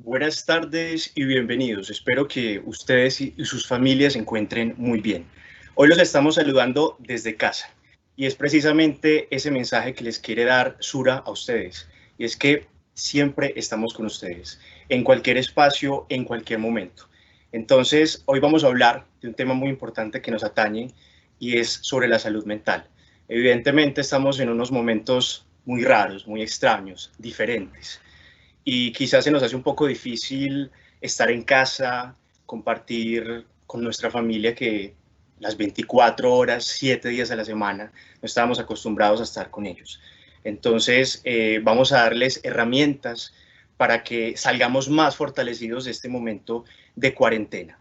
Buenas tardes y bienvenidos. Espero que ustedes y sus familias se encuentren muy bien. Hoy los estamos saludando desde casa y es precisamente ese mensaje que les quiere dar Sura a ustedes. Y es que siempre estamos con ustedes, en cualquier espacio, en cualquier momento. Entonces, hoy vamos a hablar de un tema muy importante que nos atañe y es sobre la salud mental. Evidentemente estamos en unos momentos muy raros, muy extraños, diferentes y quizás se nos hace un poco difícil estar en casa, compartir con nuestra familia que las 24 horas, 7 días a la semana, no estábamos acostumbrados a estar con ellos. Entonces, vamos a darles herramientas para que salgamos más fortalecidos de este momento de cuarentena.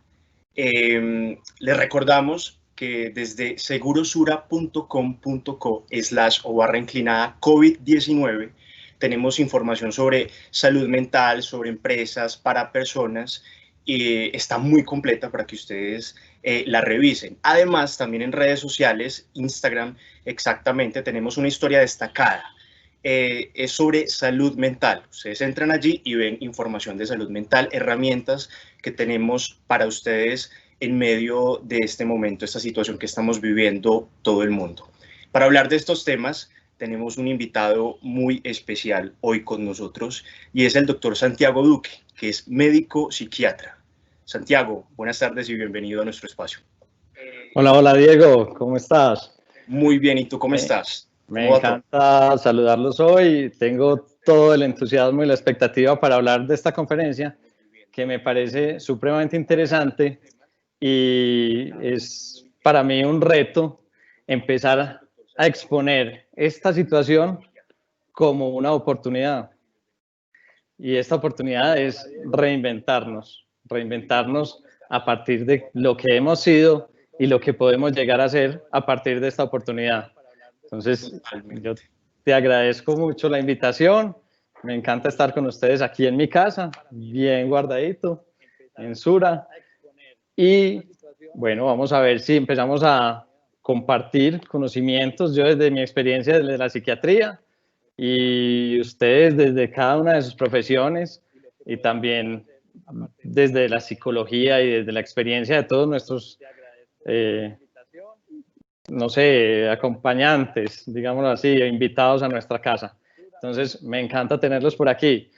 Les recordamos que desde segurosura.com.co/o/inclinada COVID-19 tenemos información sobre salud mental, sobre empresas, para personas, y está muy completa para que ustedes la revisen. Además, también en redes sociales, Instagram, exactamente, tenemos una historia destacada. Es sobre salud mental. Ustedes entran allí y ven información de salud mental, herramientas que tenemos para ustedes en medio de este momento, esta situación que estamos viviendo todo el mundo. Para hablar de estos temas, tenemos un invitado muy especial hoy con nosotros y es el doctor Santiago Duque, que es médico psiquiatra. Santiago, buenas tardes y bienvenido a nuestro espacio. Hola Diego, ¿cómo estás? Muy bien, ¿y tú cómo estás? Me encanta saludarlos hoy. Tengo todo el entusiasmo y la expectativa para hablar de esta conferencia que me parece supremamente interesante y es para mí un reto empezar a exponer esta situación como una oportunidad. Y esta oportunidad es reinventarnos a partir de lo que hemos sido y lo que podemos llegar a ser a partir de esta oportunidad. Entonces, yo te agradezco mucho la invitación. Me encanta estar con ustedes aquí en mi casa, bien guardadito, en Sura. Y bueno, vamos a ver si empezamos a compartir conocimientos. Yo desde mi experiencia desde la psiquiatría y ustedes desde cada una de sus profesiones y también desde la psicología y desde la experiencia de todos nuestros no sé, acompañantes, digámoslo así, invitados a nuestra casa. Entonces, me encanta tenerlos por aquí.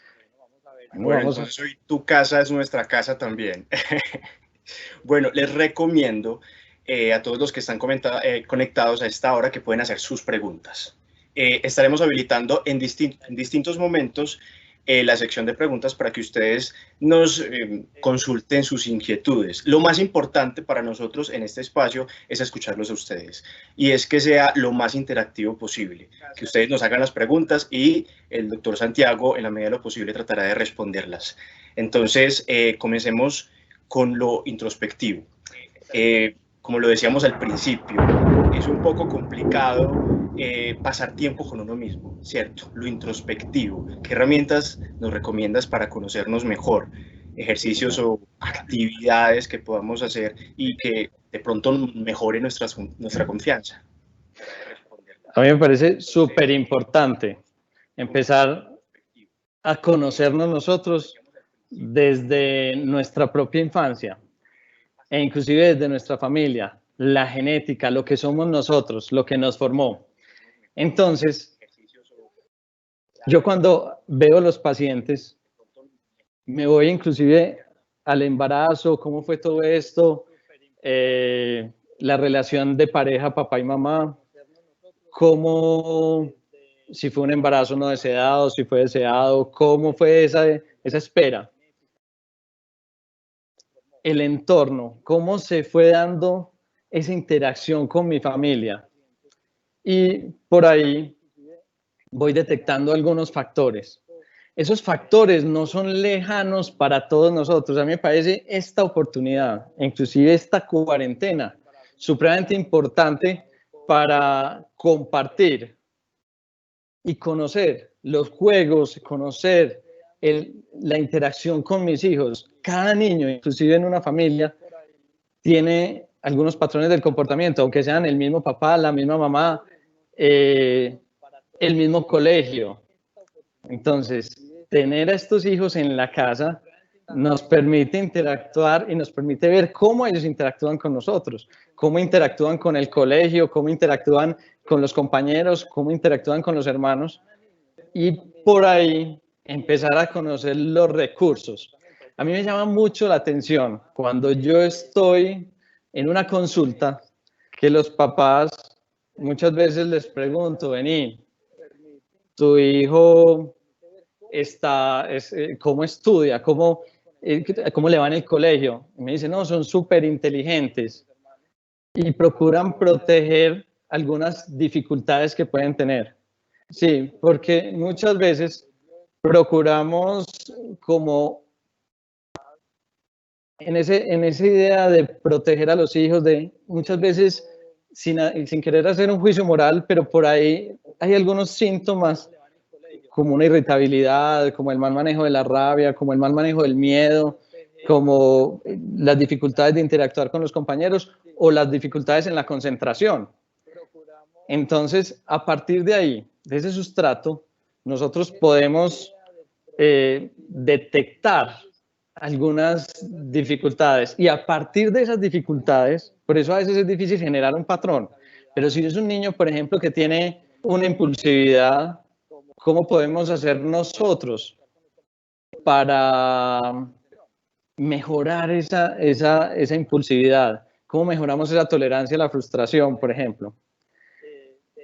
Bueno, entonces hoy tu casa es nuestra casa también. Bueno, les recomiendo a todos los que están conectados a esta hora que pueden hacer sus preguntas. Estaremos habilitando en distintos momentos la sección de preguntas para que ustedes nos consulten sus inquietudes. Lo más importante para nosotros en este espacio es escucharlos a ustedes y es que sea lo más interactivo posible, que ustedes nos hagan las preguntas y el doctor Santiago, en la medida de lo posible, tratará de responderlas. Entonces, comencemos con lo introspectivo. Como lo decíamos al principio, es un poco complicado pasar tiempo con uno mismo, ¿cierto? Lo introspectivo. ¿Qué herramientas nos recomiendas para conocernos mejor? Ejercicios o actividades que podamos hacer y que de pronto mejore nuestra confianza. A mí me parece súper importante empezar a conocernos nosotros desde nuestra propia infancia e inclusive desde nuestra familia, la genética, lo que somos nosotros, lo que nos formó. Entonces, yo cuando veo a los pacientes, me voy inclusive al embarazo, cómo fue todo esto, la relación de pareja, papá y mamá, cómo, si fue un embarazo no deseado, si fue deseado, cómo fue esa espera. El entorno, cómo se fue dando esa interacción con mi familia. Y por ahí voy detectando algunos factores. Esos factores no son lejanos para todos nosotros. A mí me parece esta oportunidad, inclusive esta cuarentena, supremamente importante para compartir y conocer los juegos, conocer la interacción con mis hijos. Cada niño, inclusive en una familia, tiene algunos patrones del comportamiento, aunque sean el mismo papá, la misma mamá, el mismo colegio. Entonces, tener a estos hijos en la casa nos permite interactuar y nos permite ver cómo ellos interactúan con nosotros, cómo interactúan con el colegio, cómo interactúan con los compañeros, cómo interactúan con los hermanos, y por ahí empezar a conocer los recursos. A mí me llama mucho la atención cuando yo estoy en una consulta que los papás muchas veces les pregunto, vení, tu hijo cómo estudia, cómo le va en el colegio. Y me dicen, no, son súper inteligentes y procuran proteger algunas dificultades que pueden tener. Sí, porque muchas veces procuramos como en esa idea de proteger a los hijos, de muchas veces sin querer hacer un juicio moral, pero por ahí hay algunos síntomas como una irritabilidad, como el mal manejo de la rabia, como el mal manejo del miedo, como las dificultades de interactuar con los compañeros o las dificultades en la concentración. Entonces, a partir de ahí, de ese sustrato, nosotros podemos detectar algunas dificultades y a partir de esas dificultades, por eso a veces es difícil generar un patrón, pero si es un niño, por ejemplo, que tiene una impulsividad, ¿cómo podemos hacer nosotros para mejorar esa impulsividad? ¿Cómo mejoramos esa tolerancia a la frustración, por ejemplo?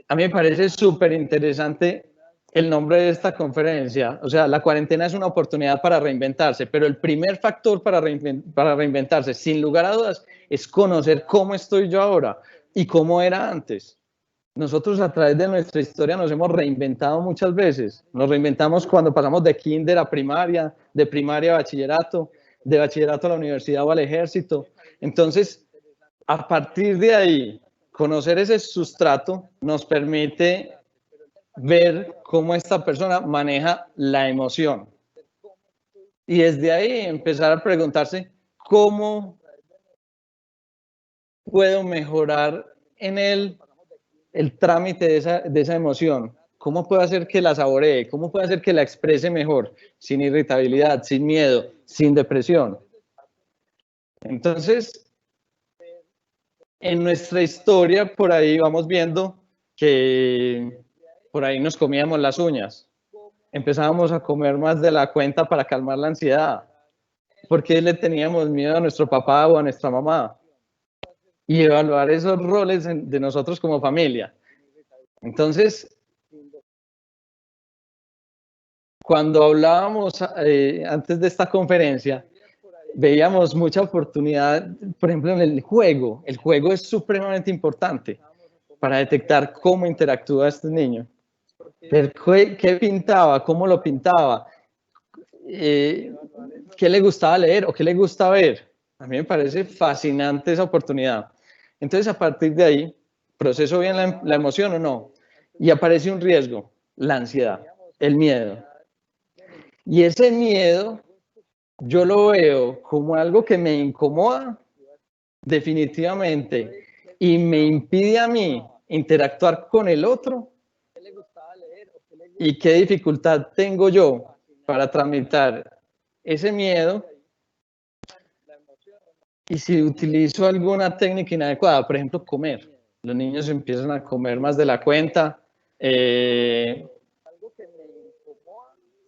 A mí me parece súper interesante el nombre de esta conferencia. O sea, la cuarentena es una oportunidad para reinventarse, pero el primer factor para reinventarse, sin lugar a dudas, es conocer cómo estoy yo ahora y cómo era antes. Nosotros a través de nuestra historia nos hemos reinventado muchas veces. Nos reinventamos cuando pasamos de kinder a primaria, de primaria a bachillerato, de bachillerato a la universidad o al ejército. Entonces, a partir de ahí, conocer ese sustrato nos permite ver cómo esta persona maneja la emoción. Y desde ahí empezar a preguntarse cómo puedo mejorar en él el trámite de esa emoción. ¿Cómo puedo hacer que la saboree? ¿Cómo puedo hacer que la exprese mejor? Sin irritabilidad, sin miedo, sin depresión. Entonces, en nuestra historia, por ahí vamos viendo que por ahí nos comíamos las uñas. Empezábamos a comer más de la cuenta para calmar la ansiedad. Porque le teníamos miedo a nuestro papá o a nuestra mamá. Y evaluar esos roles de nosotros como familia. Entonces, cuando hablábamos antes de esta conferencia, veíamos mucha oportunidad, por ejemplo, en el juego. El juego es supremamente importante para detectar cómo interactúa este niño. Ver qué pintaba, cómo lo pintaba, qué le gustaba leer o qué le gusta ver. A mí me parece fascinante esa oportunidad. Entonces, a partir de ahí, ¿proceso bien la emoción o no? Y aparece un riesgo, la ansiedad, el miedo. Y ese miedo yo lo veo como algo que me incomoda definitivamente y me impide a mí interactuar con el otro. ¿Y qué dificultad tengo yo para tramitar ese miedo? Y si utilizo alguna técnica inadecuada, por ejemplo, comer. Los niños empiezan a comer más de la cuenta,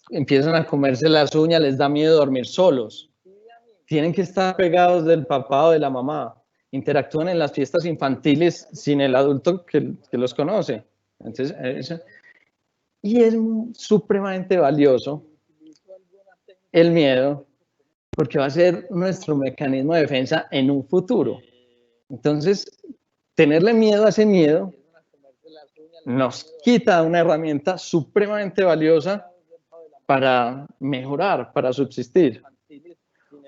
empiezan a comerse las uñas, les da miedo dormir solos. Tienen que estar pegados del papá o de la mamá. Interactúan en las fiestas infantiles sin el adulto que los conoce. Entonces, y es supremamente valioso el miedo, porque va a ser nuestro mecanismo de defensa en un futuro. Entonces, tenerle miedo a ese miedo nos quita una herramienta supremamente valiosa para mejorar, para subsistir.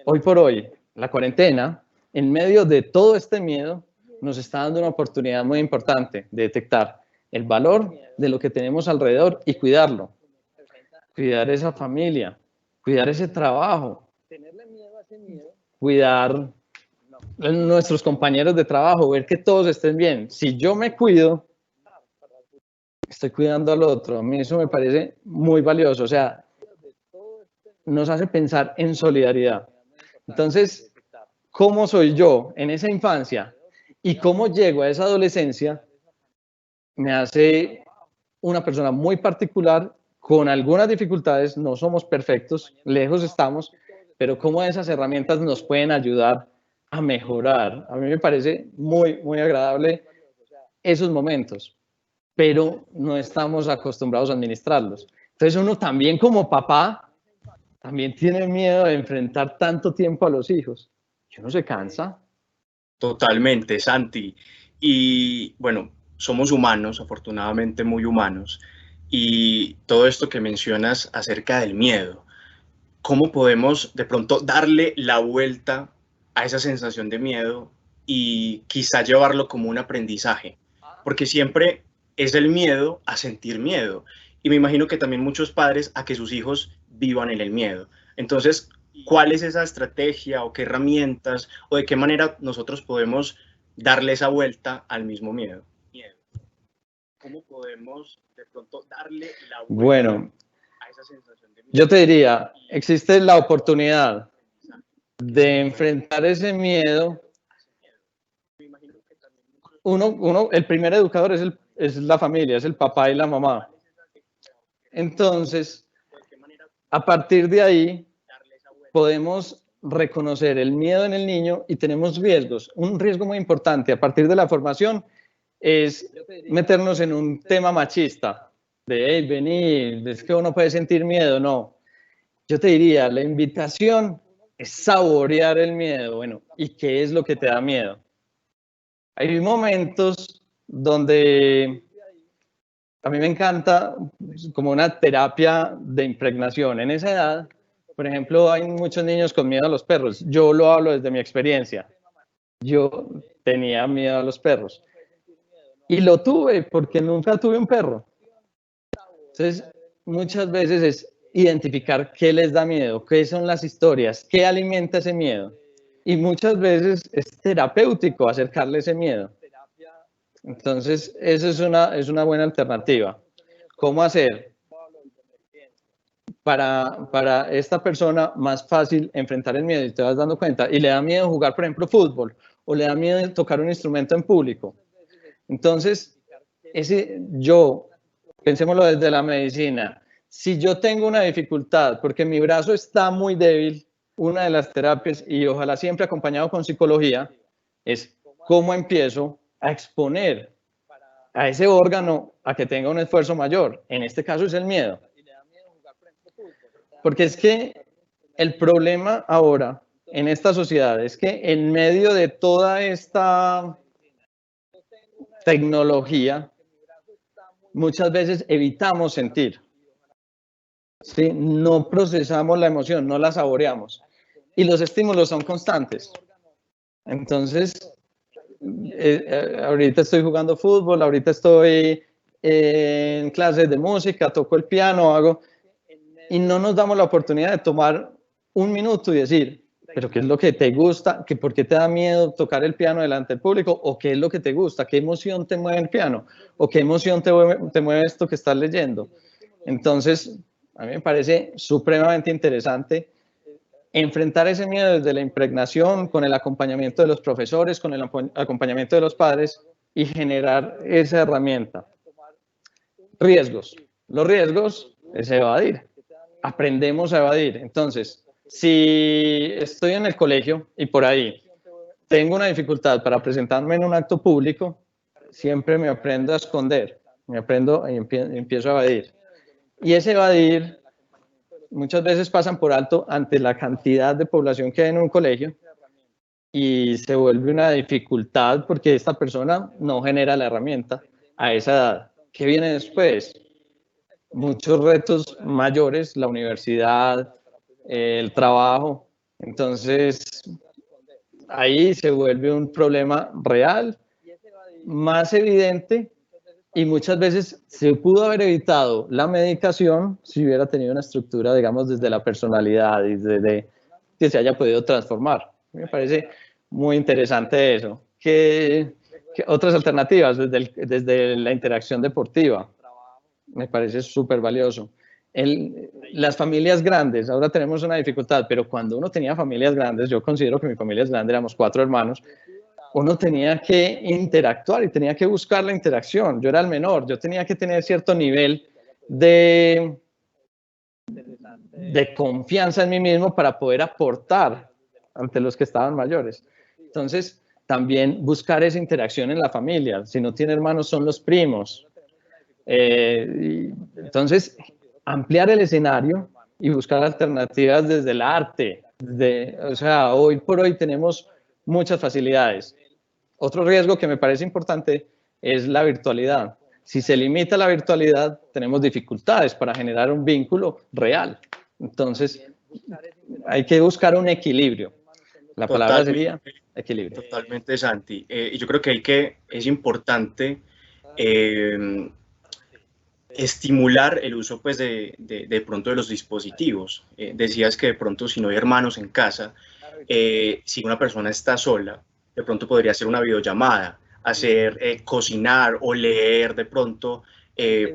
Hoy por hoy, la cuarentena, en medio de todo este miedo, nos está dando una oportunidad muy importante de detectar el valor de lo que tenemos alrededor y cuidarlo. Cuidar esa familia, cuidar ese trabajo, cuidar nuestros compañeros de trabajo, ver que todos estén bien. Si yo me cuido, estoy cuidando al otro. A mí eso me parece muy valioso. O sea, nos hace pensar en solidaridad. Entonces, ¿cómo soy yo en esa infancia y cómo llego a esa adolescencia? Me hace una persona muy particular, con algunas dificultades, no somos perfectos, lejos estamos, pero cómo esas herramientas nos pueden ayudar a mejorar. A mí me parece muy, muy agradable esos momentos, pero no estamos acostumbrados a administrarlos. Entonces uno también como papá, también tiene miedo de enfrentar tanto tiempo a los hijos. Y uno se cansa. Totalmente, Santi. Y bueno, somos humanos, afortunadamente muy humanos, y todo esto que mencionas acerca del miedo, ¿cómo podemos de pronto darle la vuelta a esa sensación de miedo y quizá llevarlo como un aprendizaje? Porque siempre es el miedo a sentir miedo. Y me imagino que también muchos padres a que sus hijos vivan en el miedo. Entonces, ¿cuál es esa estrategia o qué herramientas o de qué manera nosotros podemos darle esa vuelta al mismo miedo? ¿Cómo podemos de pronto darle la vuelta Bueno, a esa sensación de miedo? yo te diría, existe la oportunidad de enfrentar ese miedo. El primer educador es la familia, es el papá y la mamá. Entonces, a partir de ahí, podemos reconocer el miedo en el niño y tenemos riesgos. Un riesgo muy importante a partir de la formación es meternos en un tema machista, de, hey, vení, es que uno puede sentir miedo. No, yo te diría, la invitación es saborear el miedo. Bueno, ¿y qué es lo que te da miedo? Hay momentos donde a mí me encanta como una terapia de impregnación. En esa edad, por ejemplo, hay muchos niños con miedo a los perros. Yo lo hablo desde mi experiencia. Yo tenía miedo a los perros. Y lo tuve porque nunca tuve un perro. Entonces, muchas veces es identificar qué les da miedo, qué son las historias, qué alimenta ese miedo. Y muchas veces es terapéutico acercarle ese miedo. Entonces, esa es una buena alternativa. ¿Cómo hacer para esta persona más fácil enfrentar el miedo? Y te vas dando cuenta. Y le da miedo jugar, por ejemplo, fútbol, o le da miedo tocar un instrumento en público. Entonces, pensémoslo desde la medicina, si yo tengo una dificultad porque mi brazo está muy débil, una de las terapias, y ojalá siempre acompañado con psicología, es cómo empiezo a exponer a ese órgano a que tenga un esfuerzo mayor. En este caso es el miedo. Porque es que el problema ahora en esta sociedad es que en medio de toda esta tecnología, muchas veces evitamos sentir. ¿Sí? No procesamos la emoción, no la saboreamos. Y los estímulos son constantes. Entonces, ahorita estoy jugando fútbol, ahorita estoy en clases de música, toco el piano, hago, y no nos damos la oportunidad de tomar un minuto y decir, pero ¿qué es lo que te gusta? ¿Por qué te da miedo tocar el piano delante del público? ¿O qué es lo que te gusta? ¿Qué emoción te mueve el piano? ¿O qué emoción te mueve esto que estás leyendo? Entonces, a mí me parece supremamente interesante enfrentar ese miedo desde la impregnación, con el acompañamiento de los profesores, con el acompañamiento de los padres y generar esa herramienta. Riesgos. Los riesgos es evadir. Aprendemos a evadir. Entonces, si estoy en el colegio y por ahí tengo una dificultad para presentarme en un acto público, siempre me aprendo a esconder, me aprendo y empiezo a evadir. Y ese evadir muchas veces pasan por alto ante la cantidad de población que hay en un colegio y se vuelve una dificultad porque esta persona no genera la herramienta a esa edad. ¿Qué viene después? Muchos retos mayores, la universidad, el trabajo. Entonces, ahí se vuelve un problema real, más evidente, y muchas veces se pudo haber evitado la medicación si hubiera tenido una estructura, digamos, desde la personalidad y desde que se haya podido transformar. Me parece muy interesante eso. ¿Qué otras alternativas desde la interacción deportiva? Me parece súper valioso. las familias grandes, ahora tenemos una dificultad, pero cuando uno tenía familias grandes, yo considero que mi familia es grande, éramos 4 hermanos, uno tenía que interactuar y tenía que buscar la interacción. Yo era el menor, yo tenía que tener cierto nivel de confianza en mí mismo para poder aportar ante los que estaban mayores. Entonces, también buscar esa interacción en la familia. Si no tiene hermanos, son los primos. Entonces, ampliar el escenario y buscar alternativas desde el arte. O sea, hoy por hoy tenemos muchas facilidades. Otro riesgo que me parece importante es la virtualidad. Si se limita la virtualidad, tenemos dificultades para generar un vínculo real. Entonces, hay que buscar un equilibrio. La palabra sería equilibrio. Totalmente, Santi. Y yo creo que es importante estimular el uso pues de pronto de los dispositivos. Decías que de pronto si no hay hermanos en casa, si una persona está sola, de pronto podría hacer una videollamada, hacer cocinar o leer de pronto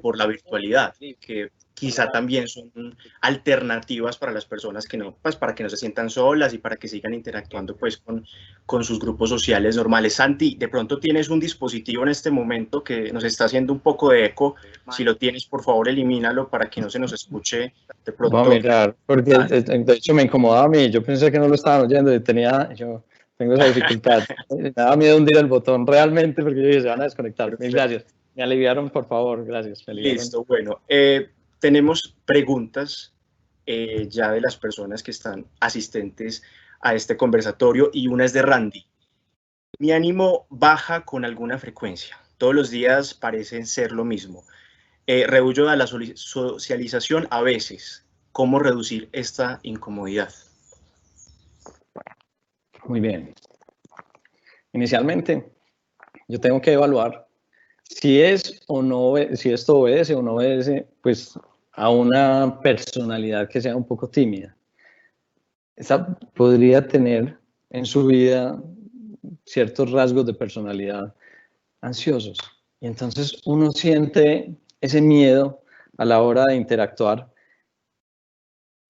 por la virtualidad, que quizá también son alternativas para las personas que no, pues para que no se sientan solas y para que sigan interactuando pues con sus grupos sociales normales. Santi, de pronto tienes un dispositivo en este momento que nos está haciendo un poco de eco. Si lo tienes, por favor, elimínalo para que no se nos escuche de pronto. Voy a mirar, porque de hecho me incomodaba a mí. Yo pensé que no lo estaban oyendo y yo tengo esa dificultad. Me daba miedo hundir el botón realmente porque yo dije, se van a desconectar. Mil gracias. Me aliviaron, por favor. Gracias. Listo, bueno. Tenemos preguntas ya de las personas que están asistentes a este conversatorio y una es de Randy. Mi ánimo baja con alguna frecuencia. Todos los días parecen ser lo mismo. Rehuyo a la socialización a veces. ¿Cómo reducir esta incomodidad? Muy bien. Inicialmente, yo tengo que evaluar si es o no, si esto obedece o no obedece, pues, a una personalidad que sea un poco tímida. Esa podría tener en su vida ciertos rasgos de personalidad ansiosos. Y entonces uno siente ese miedo a la hora de interactuar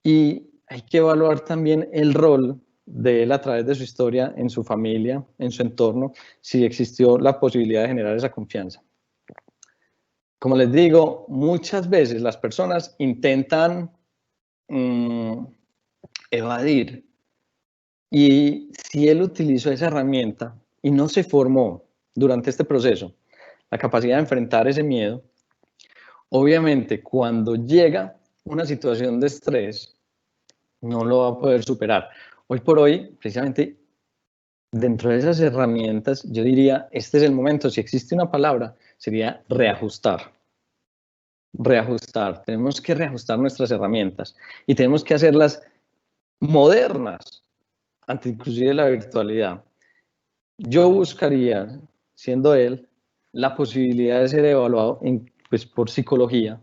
y hay que evaluar también el rol de él a través de su historia en su familia, en su entorno, si existió la posibilidad de generar esa confianza. Como les digo, muchas veces las personas intentan evadir y si él utilizó esa herramienta y no se formó durante este proceso la capacidad de enfrentar ese miedo, obviamente cuando llega una situación de estrés no lo va a poder superar. Hoy por hoy, precisamente, dentro de esas herramientas, yo diría, este es el momento, si existe una palabra, sería reajustar. Reajustar. Tenemos que reajustar nuestras herramientas y tenemos que hacerlas modernas ante inclusive la virtualidad. Yo buscaría, siendo él, la posibilidad de ser evaluado pues, por psicología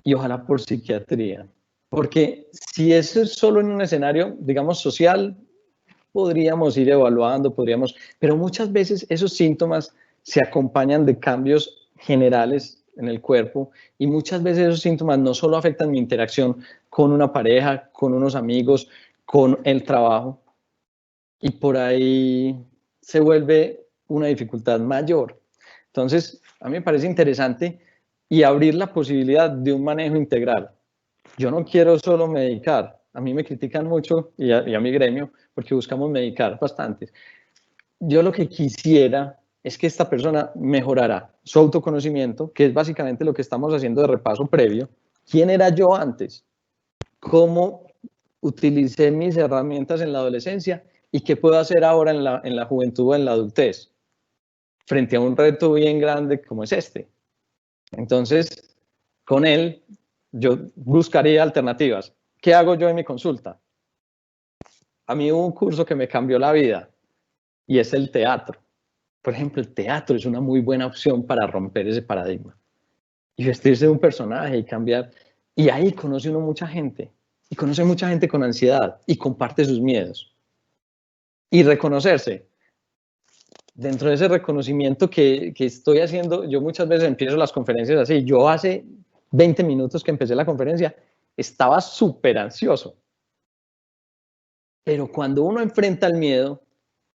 y ojalá por psiquiatría. Porque si eso es solo en un escenario, digamos, social, podríamos ir evaluando, pero muchas veces esos síntomas se acompañan de cambios generales en el cuerpo y muchas veces esos síntomas no solo afectan mi interacción con una pareja, con unos amigos, con el trabajo, y por ahí se vuelve una dificultad mayor. Entonces, a mí me parece interesante y abrir la posibilidad de un manejo integral. Yo no quiero solo medicar. A mí me critican mucho y a mi gremio porque buscamos medicar bastantes. Yo lo que quisiera es que esta persona mejorara su autoconocimiento, que es básicamente lo que estamos haciendo de repaso previo. ¿Quién era yo antes? ¿Cómo utilicé mis herramientas en la adolescencia? ¿Y qué puedo hacer ahora en la juventud o en la adultez? Frente a un reto bien grande como es este. Entonces, con él, yo buscaría alternativas. ¿Qué hago yo en mi consulta? A mí hubo un curso que me cambió la vida y es el teatro. Por ejemplo, el teatro es una muy buena opción para romper ese paradigma. Y vestirse de un personaje y cambiar. Y ahí conoce uno mucha gente. Y conoce mucha gente con ansiedad y comparte sus miedos. Y reconocerse. Dentro de ese reconocimiento que estoy haciendo, yo muchas veces empiezo las conferencias así. Yo hace 20 minutos que empecé la conferencia, estaba súper ansioso. Pero cuando uno enfrenta el miedo,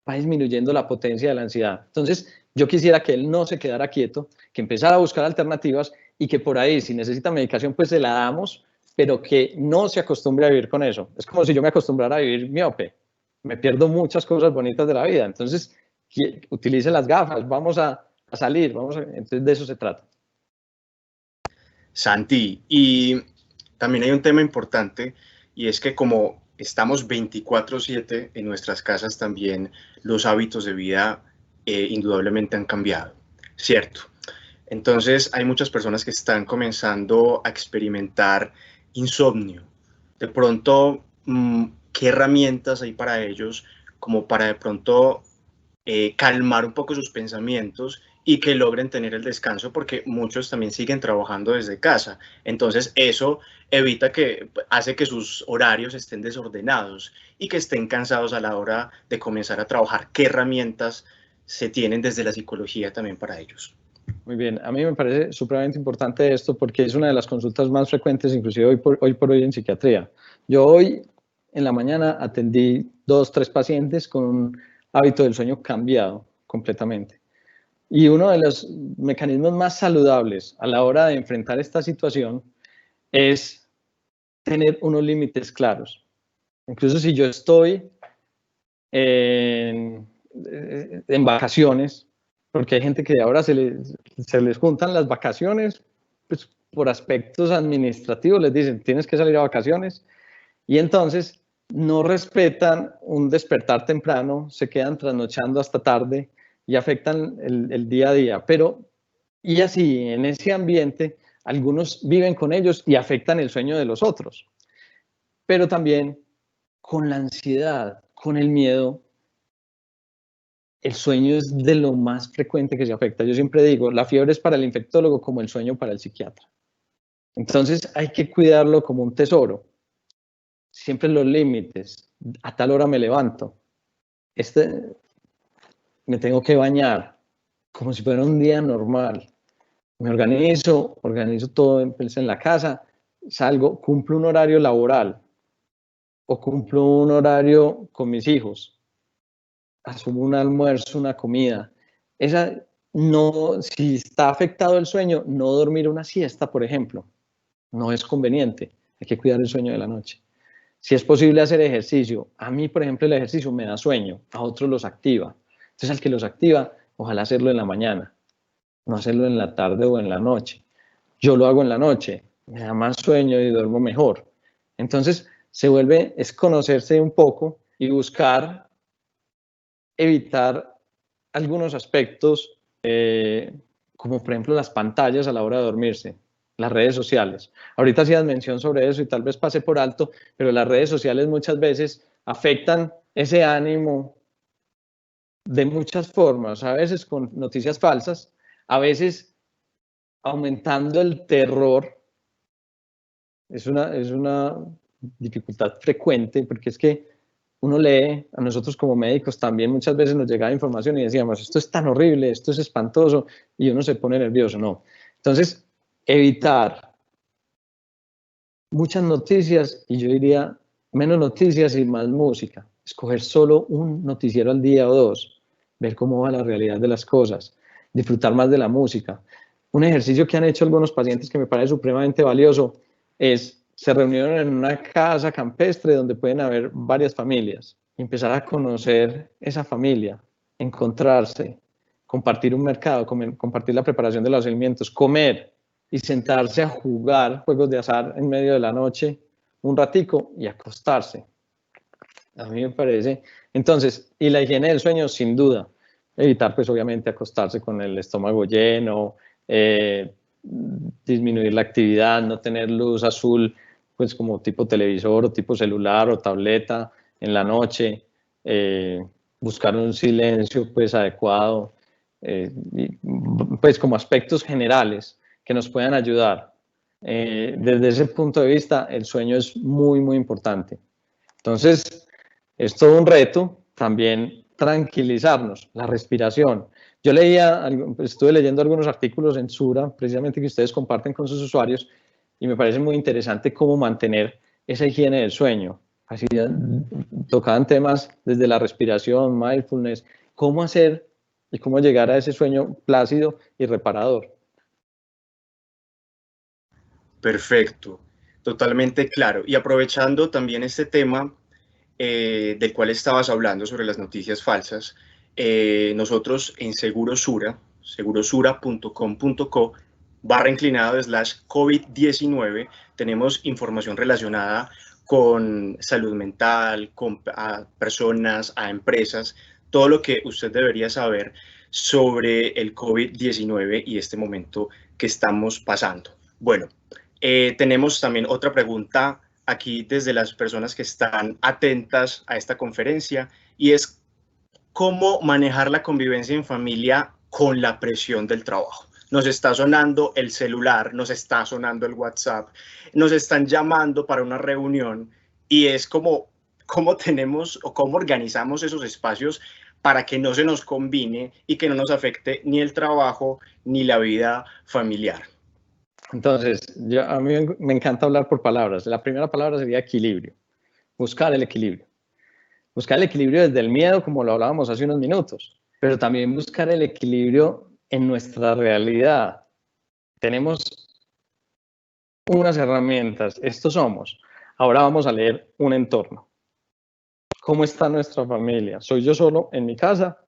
va disminuyendo la potencia de la ansiedad. Entonces, yo quisiera que él no se quedara quieto, que empezara a buscar alternativas y que por ahí, si necesita medicación, pues se la damos, pero que no se acostumbre a vivir con eso. Es como si yo me acostumbrara a vivir miope. Me pierdo muchas cosas bonitas de la vida. Entonces, que utilice las gafas, vamos a salir, entonces de eso se trata. Santi, y también hay un tema importante, y es que como estamos 24/7 en nuestras casas, también los hábitos de vida indudablemente han cambiado, ¿cierto? Entonces hay muchas personas que están comenzando a experimentar insomnio. De pronto, ¿qué herramientas hay para ellos como para de pronto calmar un poco sus pensamientos y que logren tener el descanso, porque muchos también siguen trabajando desde casa? Entonces eso evita hace que sus horarios estén desordenados y que estén cansados a la hora de comenzar a trabajar. ¿Qué herramientas se tienen desde la psicología también para ellos? Muy bien, a mí me parece supremamente importante esto porque es una de las consultas más frecuentes, inclusive hoy por hoy en psiquiatría. Yo hoy en la mañana atendí 2, 3 pacientes con un hábito del sueño cambiado completamente. Y uno de los mecanismos más saludables a la hora de enfrentar esta situación es tener unos límites claros. Incluso si yo estoy en vacaciones, porque hay gente que ahora se les juntan las vacaciones, pues por aspectos administrativos les dicen, tienes que salir a vacaciones, y entonces no respetan un despertar temprano, se quedan trasnochando hasta tarde y afectan el día a día. Y así, en ese ambiente, algunos viven con ellos y afectan el sueño de los otros. Pero también con la ansiedad, con el miedo, el sueño es de lo más frecuente que se afecta. Yo siempre digo, la fiebre es para el infectólogo como el sueño para el psiquiatra. Entonces hay que cuidarlo como un tesoro. Siempre los límites. A tal hora me levanto. Me tengo que bañar como si fuera un día normal. Me organizo todo en la casa, salgo, cumplo un horario laboral o cumplo un horario con mis hijos. Asumo un almuerzo, una comida. Si está afectado el sueño, no dormir una siesta, por ejemplo, no es conveniente. Hay que cuidar el sueño de la noche. Si es posible hacer ejercicio, a mí, por ejemplo, el ejercicio me da sueño, a otros los activa. Entonces, al que los activa, ojalá hacerlo en la mañana, no hacerlo en la tarde o en la noche. Yo lo hago en la noche, me da más sueño y duermo mejor. Entonces, es conocerse un poco y buscar evitar algunos aspectos, como por ejemplo las pantallas a la hora de dormirse, las redes sociales. Ahorita hacías mención sobre eso y tal vez pase por alto, pero las redes sociales muchas veces afectan ese ánimo de muchas formas, a veces con noticias falsas, a veces aumentando el terror. Es una dificultad frecuente porque es que uno lee, a nosotros como médicos también muchas veces nos llegaba información y decíamos, esto es tan horrible, esto es espantoso, y uno se pone nervioso, no. Entonces, evitar muchas noticias, y yo diría menos noticias y más música. Escoger solo un noticiero al día o 2, ver cómo va la realidad de las cosas, disfrutar más de la música. Un ejercicio que han hecho algunos pacientes que me parece supremamente valioso es, se reunieron en una casa campestre donde pueden haber varias familias, empezar a conocer esa familia, encontrarse, compartir un mercado, compartir la preparación de los alimentos, comer y sentarse a jugar juegos de azar en medio de la noche un ratico y acostarse. A mí me parece. Entonces, y la higiene del sueño, sin duda, evitar pues obviamente acostarse con el estómago lleno, disminuir la actividad, no tener luz azul pues como tipo televisor o tipo celular o tableta en la noche, buscar un silencio pues adecuado, pues como aspectos generales que nos puedan ayudar. Desde ese punto de vista, el sueño es muy, muy importante. Entonces, es todo un reto también tranquilizarnos, la respiración. Yo leía, estuve leyendo algunos artículos en Sura, precisamente que ustedes comparten con sus usuarios, y me parece muy interesante cómo mantener esa higiene del sueño. Así tocaban temas desde la respiración, mindfulness, cómo hacer y cómo llegar a ese sueño plácido y reparador. Perfecto, totalmente claro. Y aprovechando también este tema del cual estabas hablando sobre las noticias falsas, nosotros en Segurosura, segurosura.com.co /COVID-19, tenemos información relacionada con salud mental, con a personas, a empresas, todo lo que usted debería saber sobre el COVID-19 y este momento que estamos pasando. Bueno, tenemos también otra pregunta aquí desde las personas que están atentas a esta conferencia y es cómo manejar la convivencia en familia con la presión del trabajo. Nos está sonando el celular, nos está sonando el WhatsApp, nos están llamando para una reunión y es como cómo tenemos o cómo organizamos esos espacios para que no se nos combine y que no nos afecte ni el trabajo ni la vida familiar. Entonces, a mí me encanta hablar por palabras. La primera palabra sería equilibrio, buscar el equilibrio. Buscar el equilibrio desde el miedo, como lo hablábamos hace unos minutos, pero también buscar el equilibrio en nuestra realidad. Tenemos unas herramientas, estos somos. Ahora vamos a leer un entorno. ¿Cómo está nuestra familia? ¿Soy yo solo en mi casa?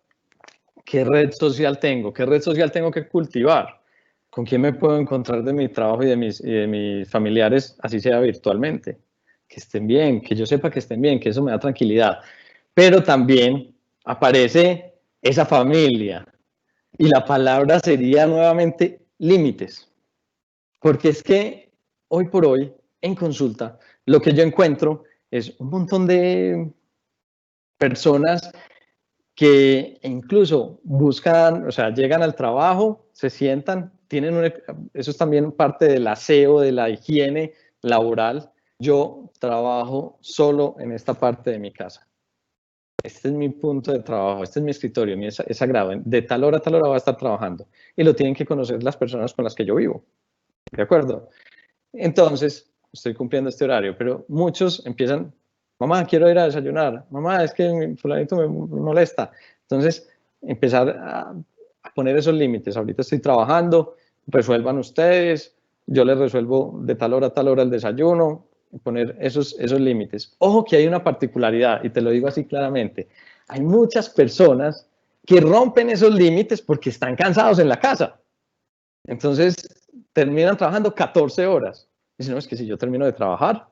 ¿Qué red social tengo? ¿Qué red social tengo que cultivar? ¿Con quién me puedo encontrar de mi trabajo y de mis familiares, así sea virtualmente? Que estén bien, que yo sepa que estén bien, que eso me da tranquilidad. Pero también aparece esa familia y la palabra sería nuevamente límites. Porque es que hoy por hoy, en consulta, lo que yo encuentro es un montón de personas que incluso buscan, o sea, llegan al trabajo, se sientan, eso es también parte del aseo, de la higiene laboral. Yo trabajo solo en esta parte de mi casa. Este es mi punto de trabajo, este es mi escritorio, es sagrado. De tal hora a tal hora voy a estar trabajando. Y lo tienen que conocer las personas con las que yo vivo. ¿De acuerdo? Entonces, estoy cumpliendo este horario, pero muchos empiezan, mamá, quiero ir a desayunar, mamá, es que mi fulanito me molesta. Entonces, empezar a poner esos límites. Ahorita estoy trabajando, resuelvan ustedes, yo les resuelvo de tal hora a tal hora el desayuno, poner esos límites. Ojo que hay una particularidad, y te lo digo así claramente, hay muchas personas que rompen esos límites porque están cansados en la casa. Entonces, terminan trabajando 14 horas. Dicen, no, es que si yo termino de trabajar,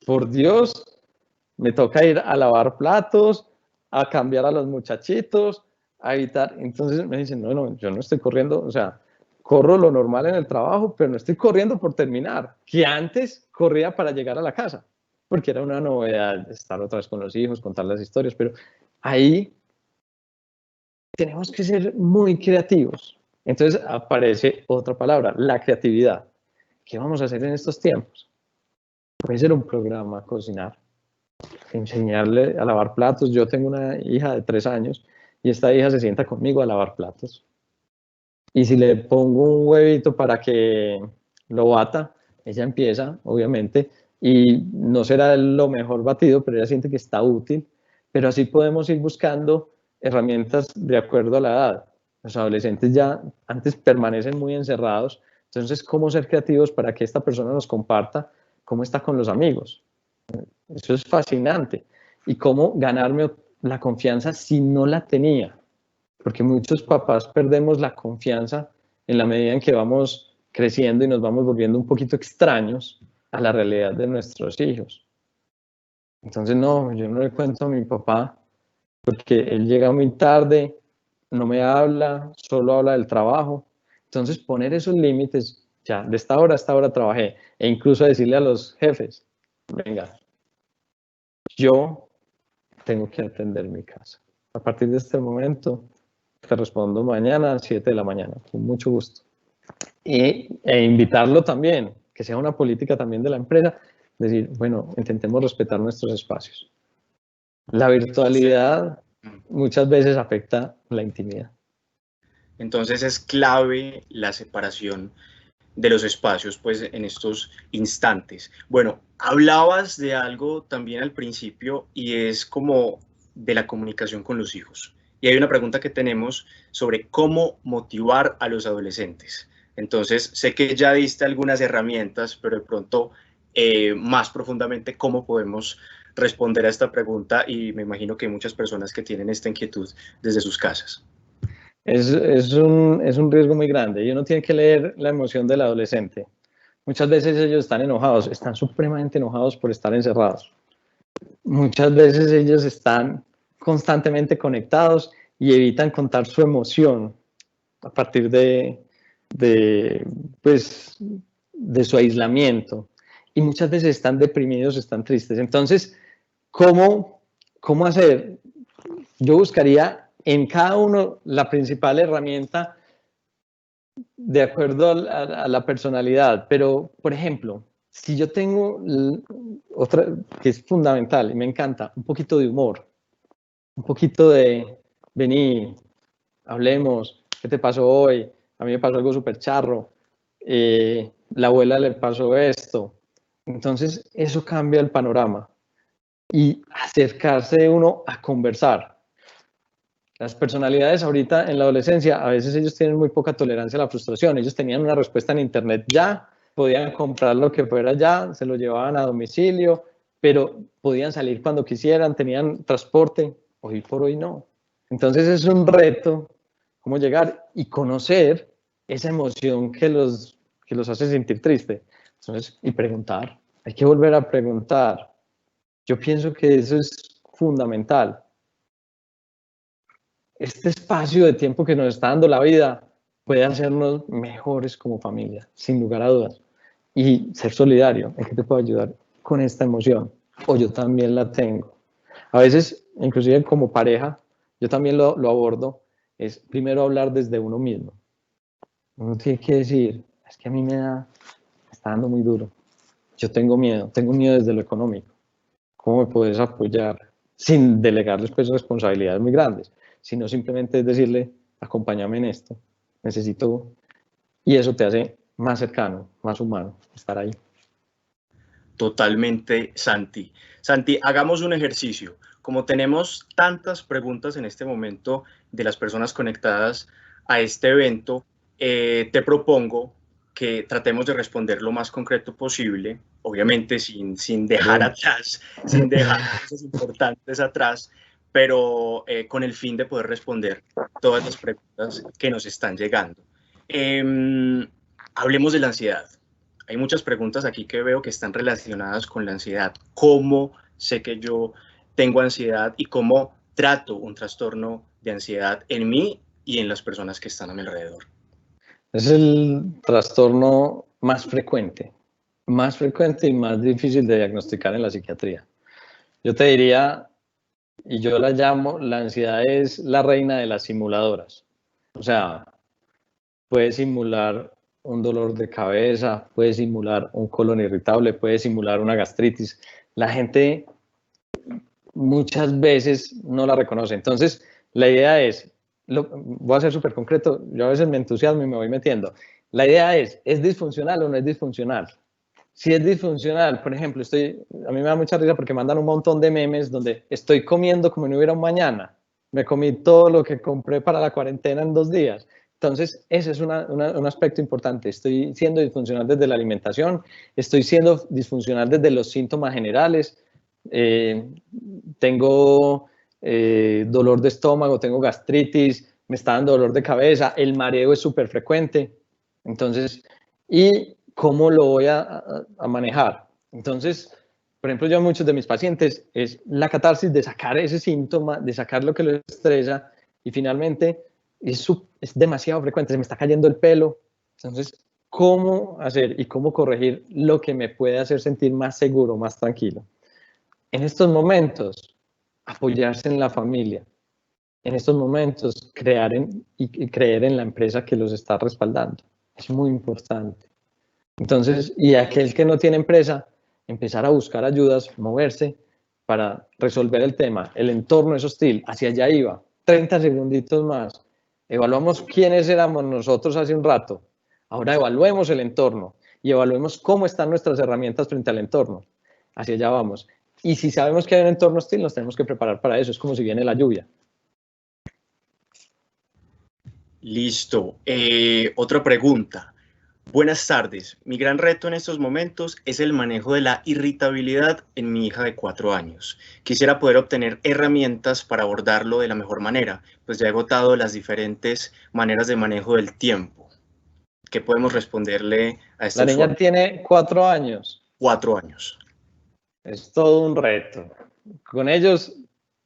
por Dios, me toca ir a lavar platos, a cambiar a los muchachitos, a evitar. Entonces me dicen, no, yo no estoy corriendo, o sea, corro lo normal en el trabajo, pero no estoy corriendo por terminar, que antes corría para llegar a la casa, porque era una novedad estar otra vez con los hijos, contar las historias, pero ahí tenemos que ser muy creativos. Entonces aparece otra palabra, la creatividad. ¿Qué vamos a hacer en estos tiempos? Puede ser un programa, cocinar, enseñarle a lavar platos. Yo tengo una hija de 3 años y esta hija se sienta conmigo a lavar platos. Y si le pongo un huevito para que lo bata, ella empieza, obviamente, y no será lo mejor batido, pero ella siente que está útil. Pero así podemos ir buscando herramientas de acuerdo a la edad. Los adolescentes ya antes permanecen muy encerrados, entonces, ¿cómo ser creativos para que esta persona nos comparta cómo está con los amigos? Eso es fascinante. Y cómo ganarme la confianza si no la tenía. Porque muchos papás perdemos la confianza en la medida en que vamos creciendo y nos vamos volviendo un poquito extraños a la realidad de nuestros hijos. Entonces, no, yo no le cuento a mi papá porque él llega muy tarde, no me habla, solo habla del trabajo. Entonces, poner esos límites, ya, de esta hora a esta hora trabajé, e incluso decirle a los jefes, venga, yo tengo que atender mi casa. A partir de este momento, te respondo mañana a las 7 de la mañana, con mucho gusto. E invitarlo también, que sea una política también de la empresa, decir, bueno, intentemos respetar nuestros espacios. La virtualidad muchas veces afecta la intimidad. Entonces es clave la separación de los espacios, pues, en estos instantes. Bueno, hablabas de algo también al principio y es como de la comunicación con los hijos. Y hay una pregunta que tenemos sobre cómo motivar a los adolescentes. Entonces, sé que ya diste algunas herramientas, pero de pronto más profundamente, ¿cómo podemos responder a esta pregunta? Y me imagino que hay muchas personas que tienen esta inquietud desde sus casas. Es un riesgo muy grande y uno tiene que leer la emoción del adolescente. Muchas veces ellos están enojados, están supremamente enojados por estar encerrados. Muchas veces ellos están constantemente conectados y evitan contar su emoción a partir pues, de su aislamiento. Y muchas veces están deprimidos, están tristes. Entonces, ¿cómo hacer? Yo buscaría en cada uno la principal herramienta de acuerdo a la personalidad. Pero, por ejemplo, si yo tengo otra que es fundamental y me encanta, un poquito de humor, un poquito de vení, hablemos, ¿qué te pasó hoy? A mí me pasó algo súper charro, la abuela le pasó esto. Entonces, eso cambia el panorama y acercarse uno a conversar. Las personalidades ahorita en la adolescencia, a veces ellos tienen muy poca tolerancia a la frustración. Ellos tenían una respuesta en internet ya, podían comprar lo que fuera ya, se lo llevaban a domicilio, pero podían salir cuando quisieran, tenían transporte. Hoy por hoy no. Entonces es un reto cómo llegar y conocer esa emoción que los hace sentir triste. Entonces, y preguntar. Hay que volver a preguntar. Yo pienso que eso es fundamental. Este espacio de tiempo que nos está dando la vida puede hacernos mejores como familia, sin lugar a dudas. Y ser solidario, ¿en qué te puedo ayudar con esta emoción? O yo también la tengo. A veces, inclusive como pareja, yo también lo abordo, es primero hablar desde uno mismo. Uno tiene que decir, es que a mí me está dando muy duro. Yo tengo miedo desde lo económico. ¿Cómo me puedes apoyar? Sin delegarles pues responsabilidades muy grandes, sino simplemente es decirle, acompáñame en esto, necesito, y eso te hace más cercano, más humano, estar ahí. Totalmente, Santi. Santi, hagamos un ejercicio. Como tenemos tantas preguntas en este momento de las personas conectadas a este evento, te propongo que tratemos de responder lo más concreto posible, obviamente sin dejar atrás, sin dejar cosas importantes atrás, pero con el fin de poder responder todas las preguntas que nos están llegando. Hablemos de la ansiedad. Hay muchas preguntas aquí que veo que están relacionadas con la ansiedad. ¿Cómo sé que yo tengo ansiedad y cómo trato un trastorno de ansiedad en mí y en las personas que están a mi alrededor? Es el trastorno más frecuente y más difícil de diagnosticar en la psiquiatría. Yo te diría, y yo la llamo, la ansiedad es la reina de las simuladoras. O sea, puede simular un dolor de cabeza, puede simular un colon irritable, puede simular una gastritis. La gente muchas veces no la reconoce. Entonces, la idea es, voy a ser súper concreto, yo a veces me entusiasmo y me voy metiendo. La idea ¿es disfuncional o no es disfuncional? Si es disfuncional, por ejemplo, a mí me da mucha risa porque mandan un montón de memes donde estoy comiendo como si no hubiera un mañana. Me comí todo lo que compré para la cuarentena en 2 días. Entonces, ese es un aspecto importante. Estoy siendo disfuncional desde la alimentación, estoy siendo disfuncional desde los síntomas generales. Eh, tengo dolor de estómago, tengo gastritis, me está dando dolor de cabeza, el mareo es súper frecuente. Entonces, y cómo lo voy a manejar. Entonces, por ejemplo, yo a muchos de mis pacientes es la catarsis de sacar ese síntoma, de sacar lo que lo estresa y finalmente es demasiado frecuente, se me está cayendo el pelo. Entonces, ¿cómo hacer y cómo corregir lo que me puede hacer sentir más seguro, más tranquilo? En estos momentos, apoyarse en la familia. En estos momentos, y creer en la empresa que los está respaldando. Es muy importante. Entonces, y aquel que no tiene empresa, empezar a buscar ayudas, moverse para resolver el tema. El entorno es hostil, hacia allá iba. 30 segunditos más. Evaluamos quiénes éramos nosotros hace un rato. Ahora evaluemos el entorno y evaluemos cómo están nuestras herramientas frente al entorno. Hacia allá vamos. Y si sabemos que hay un entorno hostil, nos tenemos que preparar para eso. Es como si viene la lluvia. Listo. Otra pregunta. Buenas tardes. Mi gran reto en estos momentos es el manejo de la irritabilidad en mi hija de 4 años. Quisiera poder obtener herramientas para abordarlo de la mejor manera, pues ya he agotado las diferentes maneras de manejo del tiempo. ¿Qué podemos responderle a este La niña usuario? tiene 4 años. 4 años. Es todo un reto. Con ellos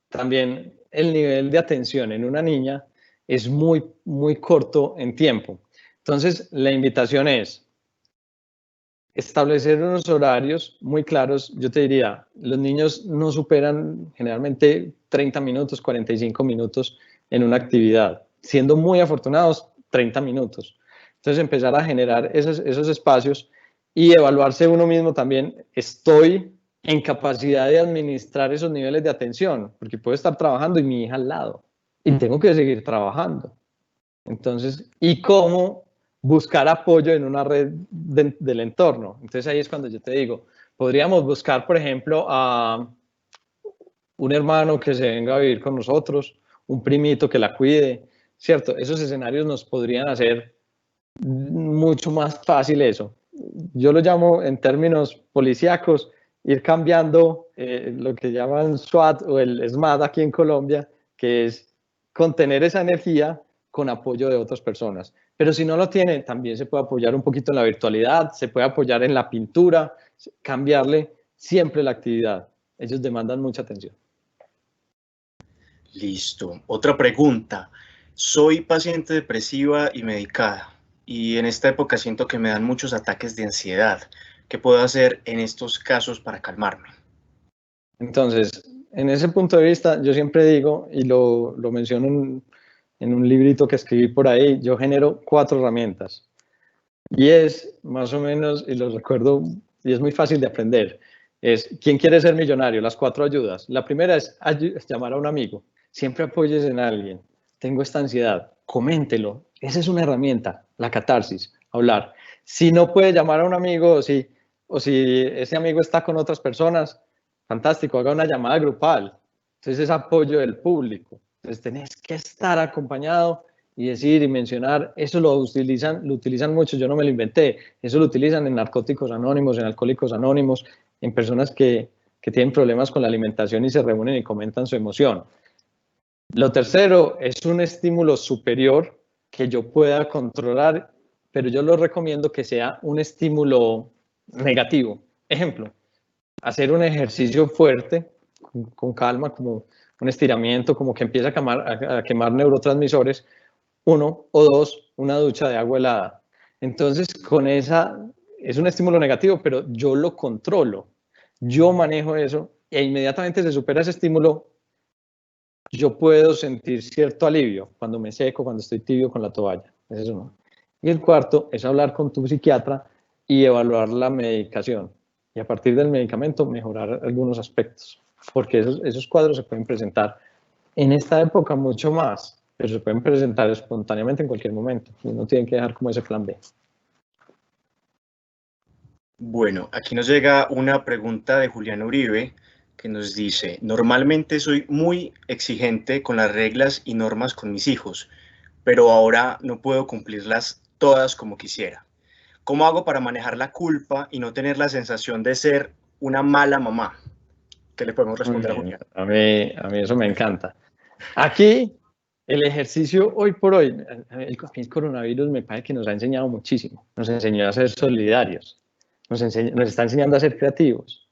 también el nivel de atención en una niña es muy, muy corto en tiempo. Entonces, la invitación es establecer unos horarios muy claros. Yo te diría, los niños no superan generalmente 30 minutos, 45 minutos en una actividad. Siendo muy afortunados, 30 minutos. Entonces, empezar a generar esos espacios y evaluarse uno mismo también. Estoy en capacidad de administrar esos niveles de atención, porque puedo estar trabajando y mi hija al lado, y tengo que seguir trabajando. Entonces, ¿y cómo buscar apoyo en una red del entorno? Entonces ahí es cuando yo te digo, podríamos buscar, por ejemplo, a un hermano que se venga a vivir con nosotros, un primito que la cuide, ¿cierto? Esos escenarios nos podrían hacer mucho más fácil eso. Yo lo llamo en términos policíacos, ir cambiando lo que llaman SWAT o el SMAT aquí en Colombia, que es contener esa energía con apoyo de otras personas. Pero si no lo tiene, también se puede apoyar un poquito en la virtualidad, se puede apoyar en la pintura, cambiarle siempre la actividad. Ellos demandan mucha atención. Listo. Otra pregunta. Soy paciente depresiva y medicada, y en esta época siento que me dan muchos ataques de ansiedad. ¿Qué puedo hacer en estos casos para calmarme? Entonces, en ese punto de vista, yo siempre digo, y lo menciono en un librito que escribí por ahí, yo genero 4 herramientas. Y es más o menos, y lo recuerdo, y es muy fácil de aprender, es ¿quién quiere ser millonario? Las 4 ayudas. La primera es llamar a un amigo. Siempre apoyes en alguien. Tengo esta ansiedad, coméntelo. Esa es una herramienta, la catarsis, hablar. Si no puede llamar a un amigo o si ese amigo está con otras personas, fantástico, haga una llamada grupal. Entonces es apoyo del público. Entonces tenés que estar acompañado y decir y mencionar, eso lo utilizan mucho, yo no me lo inventé, eso lo utilizan en Narcóticos Anónimos, en Alcohólicos Anónimos, en personas que tienen problemas con la alimentación y se reúnen y comentan su emoción. Lo tercero es un estímulo superior que yo pueda controlar, pero yo lo recomiendo que sea un estímulo negativo. Ejemplo, hacer un ejercicio fuerte, con calma, como un estiramiento, como que empieza a quemar neurotransmisores, 1 o 2, una ducha de agua helada. Entonces, con esa, es un estímulo negativo, pero yo lo controlo, yo manejo eso e inmediatamente se supera ese estímulo, yo puedo sentir cierto alivio cuando me seco, cuando estoy tibio con la toalla. Es eso, ¿no? Y el cuarto es hablar con tu psiquiatra y evaluar la medicación. Y a partir del medicamento mejorar algunos aspectos. Porque esos cuadros se pueden presentar en esta época mucho más, pero se pueden presentar espontáneamente en cualquier momento. Uno tiene que dejar como ese plan B. Bueno, aquí nos llega una pregunta de Julián Uribe que nos dice, normalmente soy muy exigente con las reglas y normas con mis hijos, pero ahora no puedo cumplirlas todas como quisiera. ¿Cómo hago para manejar la culpa y no tener la sensación de ser una mala mamá? ¿Qué le podemos responder a Julián? A mí eso me encanta. Aquí, el ejercicio hoy por hoy, el coronavirus me parece que nos ha enseñado muchísimo. Nos enseñó a ser solidarios, nos está enseñando a ser creativos,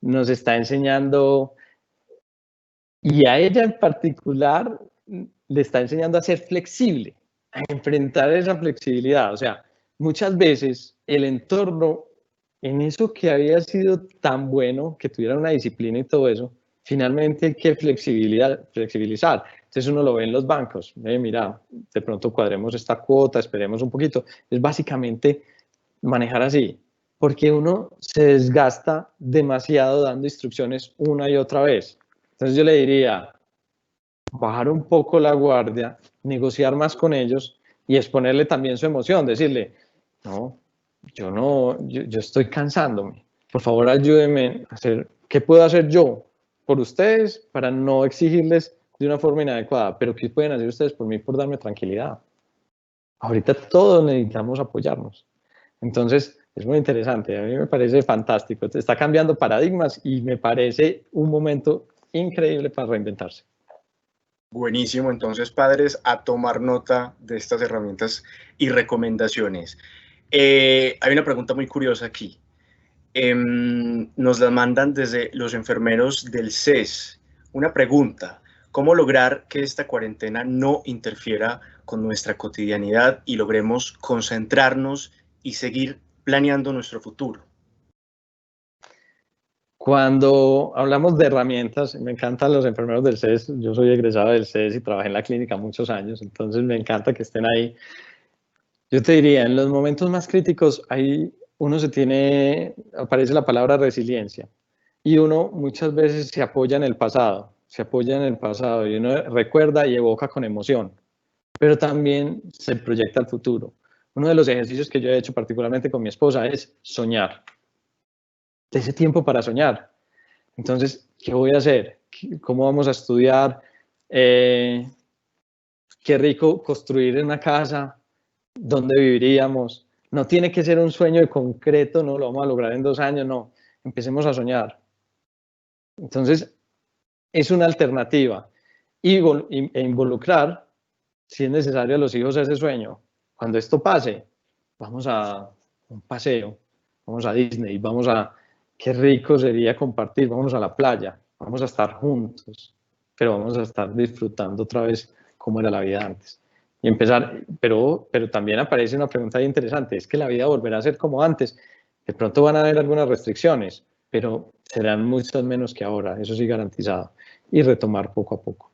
nos está enseñando, y a ella en particular, le está enseñando a ser flexible, a enfrentar esa flexibilidad. O sea, muchas veces el entorno, en eso que había sido tan bueno, que tuviera una disciplina y todo eso, finalmente hay que flexibilizar. Entonces uno lo ve en los bancos, mira, de pronto cuadremos esta cuota, esperemos un poquito. Es básicamente manejar así, porque uno se desgasta demasiado dando instrucciones una y otra vez. Entonces yo le diría, bajar un poco la guardia, negociar más con ellos y exponerle también su emoción, decirle, no, yo estoy cansándome, por favor ayúdenme a hacer, ¿qué puedo hacer yo por ustedes para no exigirles de una forma inadecuada? Pero ¿qué pueden hacer ustedes por mí por darme tranquilidad? Ahorita todos necesitamos apoyarnos. Entonces, es muy interesante, a mí me parece fantástico, está cambiando paradigmas y me parece un momento increíble para reinventarse. Buenísimo, entonces padres, a tomar nota de estas herramientas y recomendaciones. Hay una pregunta muy curiosa aquí. Nos la mandan desde los enfermeros del CES. Una pregunta, ¿cómo lograr que esta cuarentena no interfiera con nuestra cotidianidad y logremos concentrarnos y seguir planeando nuestro futuro? Cuando hablamos de herramientas, me encantan los enfermeros del CES, yo soy egresado del CES y trabajé en la clínica muchos años, entonces me encanta que estén ahí. Yo te diría, en los momentos más críticos, ahí aparece la palabra resiliencia, y uno muchas veces se apoya en el pasado, y uno recuerda y evoca con emoción, pero también se proyecta al futuro. Uno de los ejercicios que yo he hecho particularmente con mi esposa es soñar. Ese tiempo para soñar. Entonces, ¿qué voy a hacer? ¿Cómo vamos a estudiar? Qué rico construir una casa, ¿dónde viviríamos? No tiene que ser un sueño concreto, no lo vamos a lograr en 2 años, no. Empecemos a soñar. Entonces, es una alternativa. E involucrar, si es necesario, a los hijos a ese sueño. Cuando esto pase, vamos a un paseo, vamos a Disney, qué rico sería compartir, vamos a la playa, vamos a estar juntos, pero vamos a estar disfrutando otra vez cómo era la vida antes. Y empezar, pero también aparece una pregunta interesante, ¿es que la vida volverá a ser como antes? De pronto van a haber algunas restricciones, pero serán muchas menos que ahora, eso sí garantizado, y retomar poco a poco.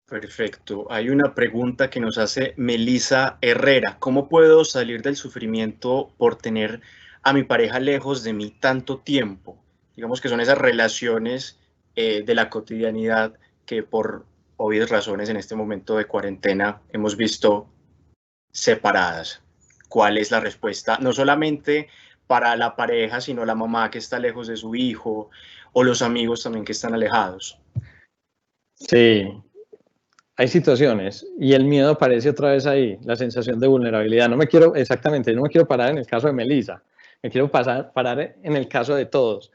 Perfecto. Hay una pregunta que nos hace Melissa Herrera. ¿Cómo puedo salir del sufrimiento por tener a mi pareja lejos de mí tanto tiempo? Digamos que son esas relaciones de la cotidianidad que por obvias razones en este momento de cuarentena hemos visto separadas. ¿Cuál es la respuesta? No solamente para la pareja, sino la mamá que está lejos de su hijo o los amigos también que están alejados. Sí, hay situaciones y el miedo aparece otra vez ahí, la sensación de vulnerabilidad. No me quiero parar en el caso de Melissa, me quiero parar en el caso de todos.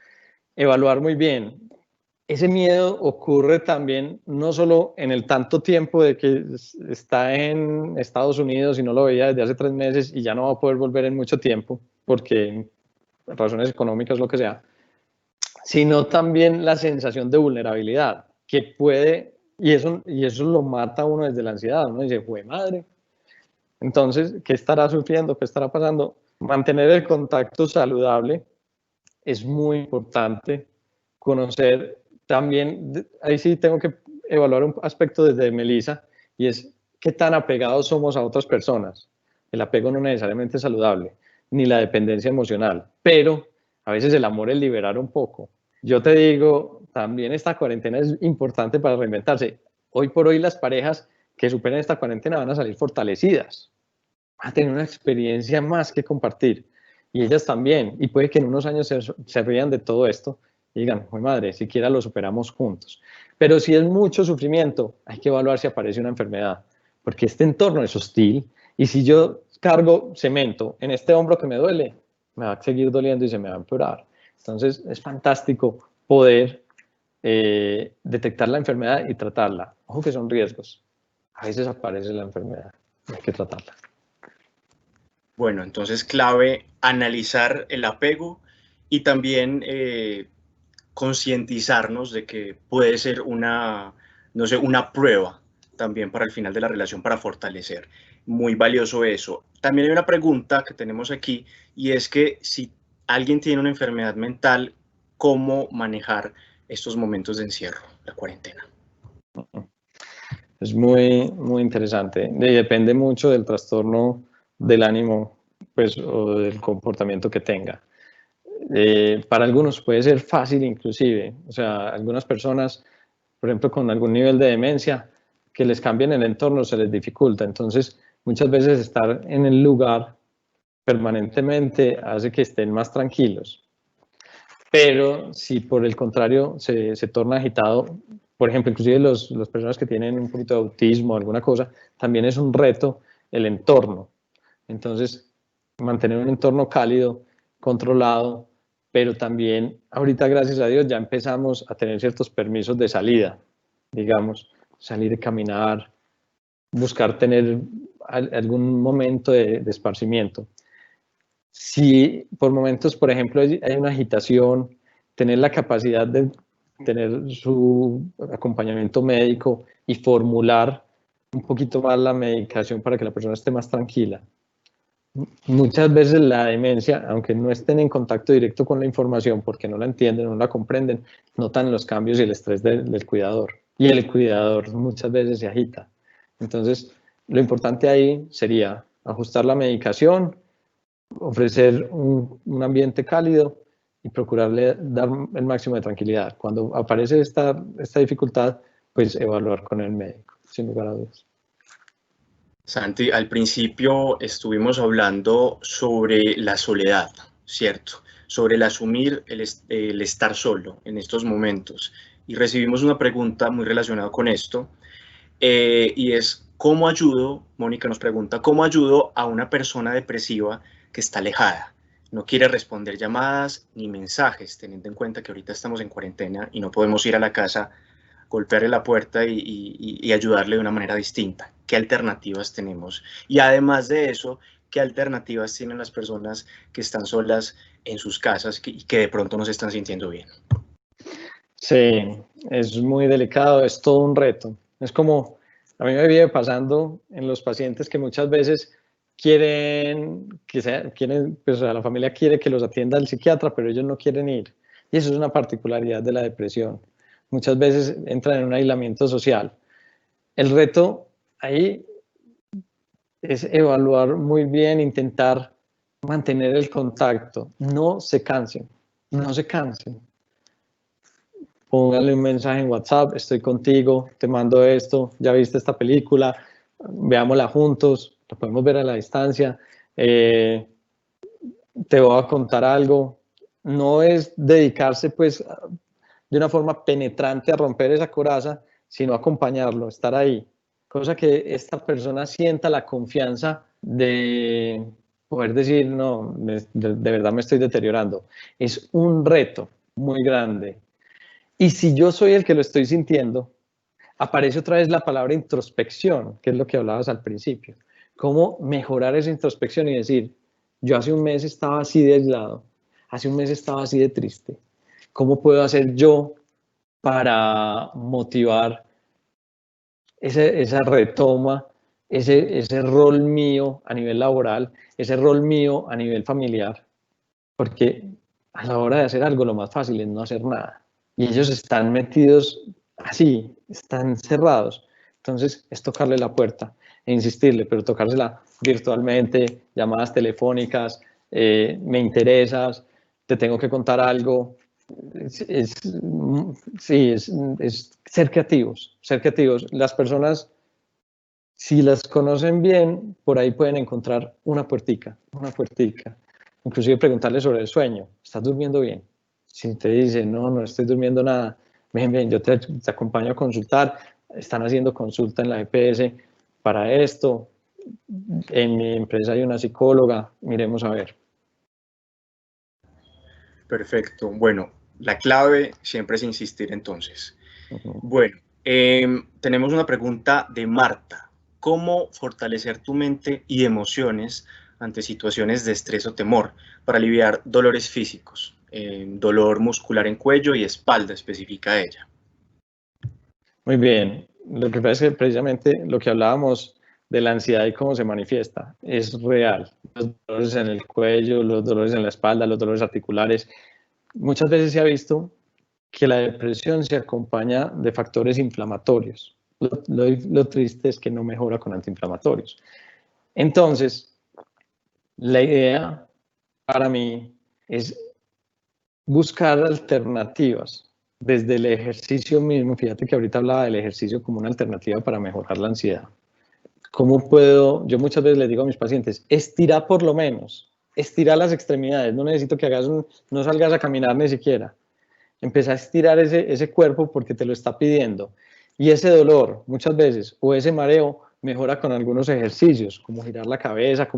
Evaluar muy bien. Ese miedo ocurre también no solo en el tanto tiempo de que está en Estados Unidos y no lo veía desde hace 3 meses y ya no va a poder volver en mucho tiempo porque razones económicas, lo que sea, sino también la sensación de vulnerabilidad que puede, y eso lo mata a uno desde la ansiedad. Uno dice, ¡jue madre! Entonces, ¿qué estará sufriendo? ¿Qué estará pasando? Mantener el contacto saludable es muy importante. Conocer también, ahí sí tengo que evaluar un aspecto desde Melissa, y es qué tan apegados somos a otras personas. El apego no necesariamente es saludable, ni la dependencia emocional, pero a veces el amor es liberar un poco. Yo te digo, también esta cuarentena es importante para reinventarse. Hoy por hoy las parejas que superen esta cuarentena van a salir fortalecidas, van a tener una experiencia más que compartir. Y ellas también. Y puede que en unos años se rían de todo esto y digan, ¡ay madre! Siquiera lo superamos juntos. Pero si es mucho sufrimiento, hay que evaluar si aparece una enfermedad. Porque este entorno es hostil. Y si yo cargo cemento en este hombro que me duele, me va a seguir doliendo y se me va a empeorar. Entonces es fantástico poder detectar la enfermedad y tratarla. Ojo que son riesgos. A veces aparece la enfermedad. Hay que tratarla. Bueno, entonces clave analizar el apego y también concientizarnos de que puede ser una, no sé, una prueba también para el final de la relación para fortalecer. Muy valioso eso. También hay una pregunta que tenemos aquí y es que si alguien tiene una enfermedad mental, ¿cómo manejar estos momentos de encierro, la cuarentena? Es muy interesante. Y depende mucho del trastorno del ánimo, pues, o del comportamiento que tenga. Para algunos puede ser fácil inclusive. O sea, algunas personas por ejemplo, con algún nivel de demencia, que les cambien el entorno se les dificulta. Entonces, muchas veces estar en el lugar permanentemente hace que estén más tranquilos. Pero si por el contrario se torna agitado, por ejemplo, inclusive las personas que tienen un poquito de autismo o alguna cosa, también es un reto el entorno. Entonces, mantener un entorno cálido, controlado, pero también ahorita, gracias a Dios, ya empezamos a tener ciertos permisos de salida, digamos, salir a caminar, buscar tener algún momento de esparcimiento. Si por momentos, por ejemplo, hay una agitación, tener la capacidad de tener su acompañamiento médico y formular un poquito más la medicación para que la persona esté más tranquila. Muchas veces la demencia, aunque no estén en contacto directo con la información porque no la entienden, no la comprenden, notan los cambios y el estrés del cuidador. Y el cuidador muchas veces se agita. Entonces, lo importante ahí sería ajustar la medicación, ofrecer un ambiente cálido y procurarle dar el máximo de tranquilidad. Cuando aparece esta dificultad, pues evaluar con el médico, sin lugar a dudas. Santi, al principio estuvimos hablando sobre la soledad, ¿cierto? Sobre el asumir el estar solo en estos momentos. Y recibimos una pregunta muy relacionada con esto, y es, ¿cómo ayudo? Mónica nos pregunta, ¿cómo ayudo a una persona depresiva que está alejada? No quiere responder llamadas ni mensajes, teniendo en cuenta que ahorita estamos en cuarentena y no podemos ir a la casa, golpearle la puerta y ayudarle de una manera distinta. ¿Qué alternativas tenemos? Y además de eso, ¿qué alternativas tienen las personas que están solas en sus casas y que de pronto no se están sintiendo bien? Sí, es muy delicado, es todo un reto. Es como, a mí me viene pasando en los pacientes que muchas veces pues la familia quiere que los atienda el psiquiatra, pero ellos no quieren ir. Y eso es una particularidad de la depresión. Muchas veces entran en un aislamiento social. El reto ahí es evaluar muy bien, intentar mantener el contacto. No se cansen, no se cansen. Póngale un mensaje en WhatsApp, estoy contigo, te mando esto, ya viste esta película, veámosla juntos, la podemos ver a la distancia, te voy a contar algo. No es dedicarse pues de una forma penetrante a romper esa coraza, sino acompañarlo, estar ahí. Cosa que esta persona sienta la confianza de poder decir, no, de verdad me estoy deteriorando. Es un reto muy grande. Y si yo soy el que lo estoy sintiendo, aparece otra vez la palabra introspección, que es lo que hablabas al principio. Cómo mejorar esa introspección y decir, yo hace un mes estaba así de aislado, hace un mes estaba así de triste. ¿Cómo puedo hacer yo para motivar esa retoma, ese rol mío a nivel laboral, ese rol mío a nivel familiar? Porque a la hora de hacer algo, lo más fácil es no hacer nada. Y ellos están metidos así, están cerrados. Entonces es tocarle la puerta e insistirle, pero tocársela virtualmente, llamadas telefónicas, me interesas, te tengo que contar algo. Sí, es ser creativos, ser creativos. Las personas, si las conocen bien, por ahí pueden encontrar una puertica, una puertica. Inclusive preguntarle sobre el sueño. ¿Estás durmiendo bien? Si te dice, no, no estoy durmiendo nada, ven, yo te acompaño a consultar. Están haciendo consulta en la EPS para esto. En mi empresa hay una psicóloga, miremos a ver. Perfecto. Bueno, la clave siempre es insistir entonces. Bueno, tenemos una pregunta de Marta. ¿Cómo fortalecer tu mente y emociones ante situaciones de estrés o temor para aliviar dolores físicos? Dolor muscular en cuello y espalda, especifica ella. Muy bien. Lo que pasa es que precisamente lo que hablábamos de la ansiedad y cómo se manifiesta es real. Los dolores en el cuello, los dolores en la espalda, los dolores articulares. Muchas veces se ha visto que la depresión se acompaña de factores inflamatorios. Lo triste es que no mejora con antiinflamatorios. Entonces, la idea para mí es buscar alternativas, desde el ejercicio mismo. Fíjate que ahorita hablaba del ejercicio como una alternativa para mejorar la ansiedad. ¿Cómo puedo? Yo muchas veces les digo a mis pacientes, estira por lo menos, estira las extremidades, no necesito que no salgas a caminar ni siquiera. Empieza a estirar ese cuerpo porque te lo está pidiendo. Y ese dolor, muchas veces, o ese mareo, mejora con algunos ejercicios, como girar la cabeza,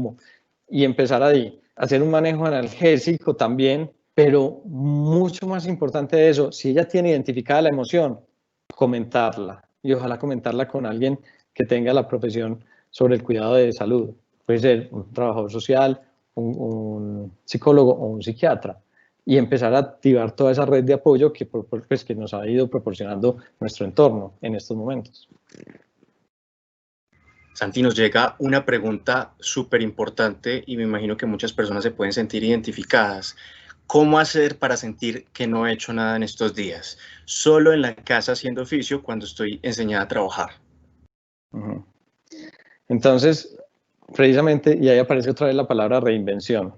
y empezar ahí. Hacer un manejo analgésico también, pero mucho más importante de eso, si ella tiene identificada la emoción, comentarla. Y ojalá comentarla con alguien que tenga la profesión sobre el cuidado de salud. Puede ser un trabajador social, un psicólogo o un psiquiatra. Y empezar a activar toda esa red de apoyo que nos ha ido proporcionando nuestro entorno en estos momentos. Santi, nos llega una pregunta súper importante y me imagino que muchas personas se pueden sentir identificadas. ¿Cómo hacer para sentir que no he hecho nada en estos días? Solo en la casa haciendo oficio cuando estoy enseñada a trabajar. Entonces, precisamente, y ahí aparece otra vez la palabra reinvención.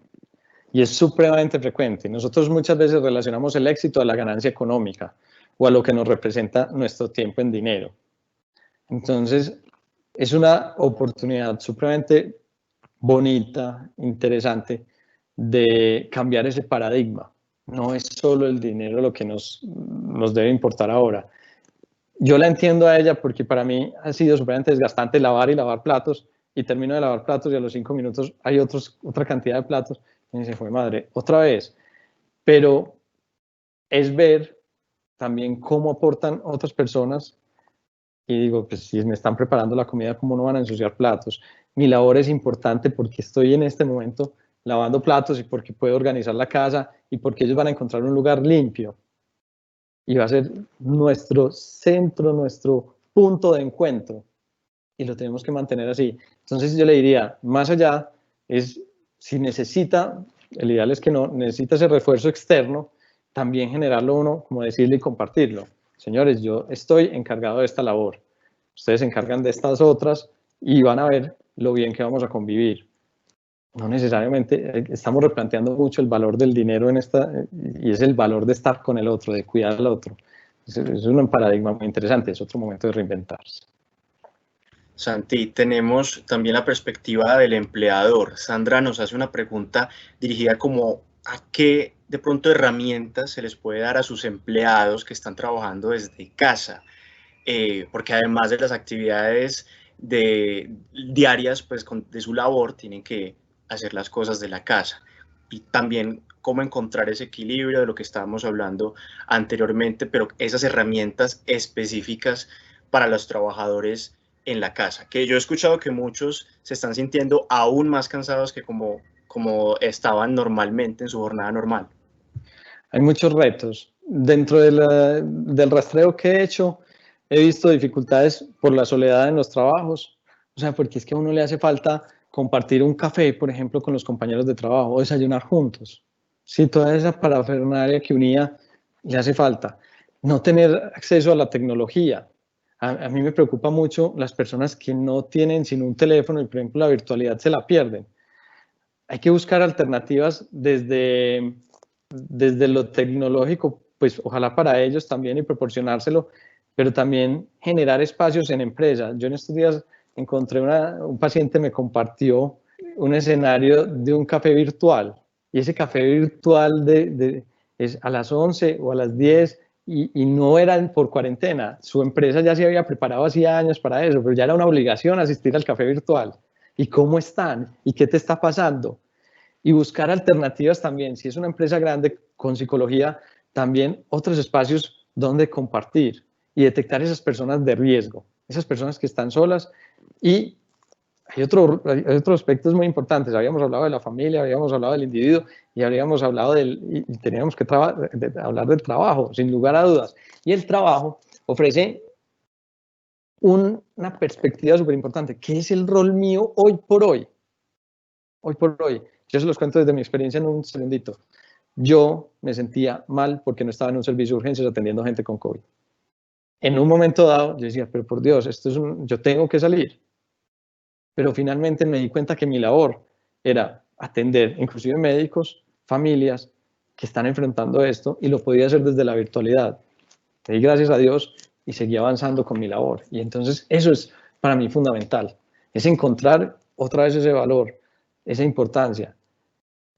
Y es supremamente frecuente. Nosotros muchas veces relacionamos el éxito a la ganancia económica o a lo que nos representa nuestro tiempo en dinero. Entonces, es una oportunidad supremamente bonita, interesante, de cambiar ese paradigma. No es solo el dinero lo que nos debe importar ahora. Yo la entiendo a ella porque para mí ha sido supremamente desgastante lavar y lavar platos, y termino de lavar platos y a los 5 minutos hay otra cantidad de platos. Y se fue madre, otra vez. Pero es ver también cómo aportan otras personas y digo, pues si me están preparando la comida, ¿cómo no van a ensuciar platos? Mi labor es importante porque estoy en este momento lavando platos y porque puedo organizar la casa y porque ellos van a encontrar un lugar limpio. Y va a ser nuestro centro, nuestro punto de encuentro. Y lo tenemos que mantener así. Entonces yo le diría, más allá, es si necesita, el ideal es que no necesita ese refuerzo externo, también generarlo uno, como decirle y compartirlo. Señores, yo estoy encargado de esta labor, ustedes se encargan de estas otras y van a ver lo bien que vamos a convivir. No necesariamente, estamos replanteando mucho el valor del dinero en y es el valor de estar con el otro, de cuidar al otro. Es un paradigma muy interesante, es otro momento de reinventarse. Santi, tenemos también la perspectiva del empleador. Sandra nos hace una pregunta dirigida como a qué de pronto herramientas se les puede dar a sus empleados que están trabajando desde casa, porque además de las actividades diarias pues, de su labor, tienen que hacer las cosas de la casa. Y también cómo encontrar ese equilibrio de lo que estábamos hablando anteriormente, pero esas herramientas específicas para los trabajadores en la casa, que yo he escuchado que muchos se están sintiendo aún más cansados que como estaban normalmente en su jornada normal. Hay muchos retos. Dentro del rastreo que he hecho, he visto dificultades por la soledad en los trabajos. O sea, porque es que a uno le hace falta compartir un café, por ejemplo, con los compañeros de trabajo o desayunar juntos. Sí, toda esa parafernalia que unía le hace falta. No tener acceso a la tecnología. A mí me preocupa mucho las personas que no tienen sino un teléfono y, por ejemplo, la virtualidad se la pierden. Hay que buscar alternativas desde lo tecnológico, pues ojalá para ellos también y proporcionárselo, pero también generar espacios en empresas. Yo en estos días encontré un paciente me compartió un escenario de un café virtual y ese café virtual es a las 11 o a las 10 y no eran por cuarentena. Su empresa ya se había preparado hacía años para eso, pero ya era una obligación asistir al café virtual. ¿Y cómo están? ¿Y qué te está pasando? Y buscar alternativas también. Si es una empresa grande con psicología, también otros espacios donde compartir y detectar esas personas de riesgo, esas personas que están solas. Y hay otros aspectos muy importantes. Habíamos hablado de la familia, habíamos hablado del individuo y habíamos hablado y teníamos que hablar del trabajo, sin lugar a dudas. Y el trabajo ofrece una perspectiva súper importante. ¿Qué es el rol mío hoy por hoy? Hoy por hoy. Yo se los cuento desde mi experiencia en un segundito. Yo me sentía mal porque no estaba en un servicio de urgencias atendiendo gente con COVID. En un momento dado, yo decía, pero por Dios, yo tengo que salir. Pero finalmente me di cuenta que mi labor era atender inclusive médicos, familias que están enfrentando esto y lo podía hacer desde la virtualidad. le di gracias a Dios y seguí avanzando con mi labor. Y entonces eso es para mí fundamental, es encontrar otra vez ese valor, esa importancia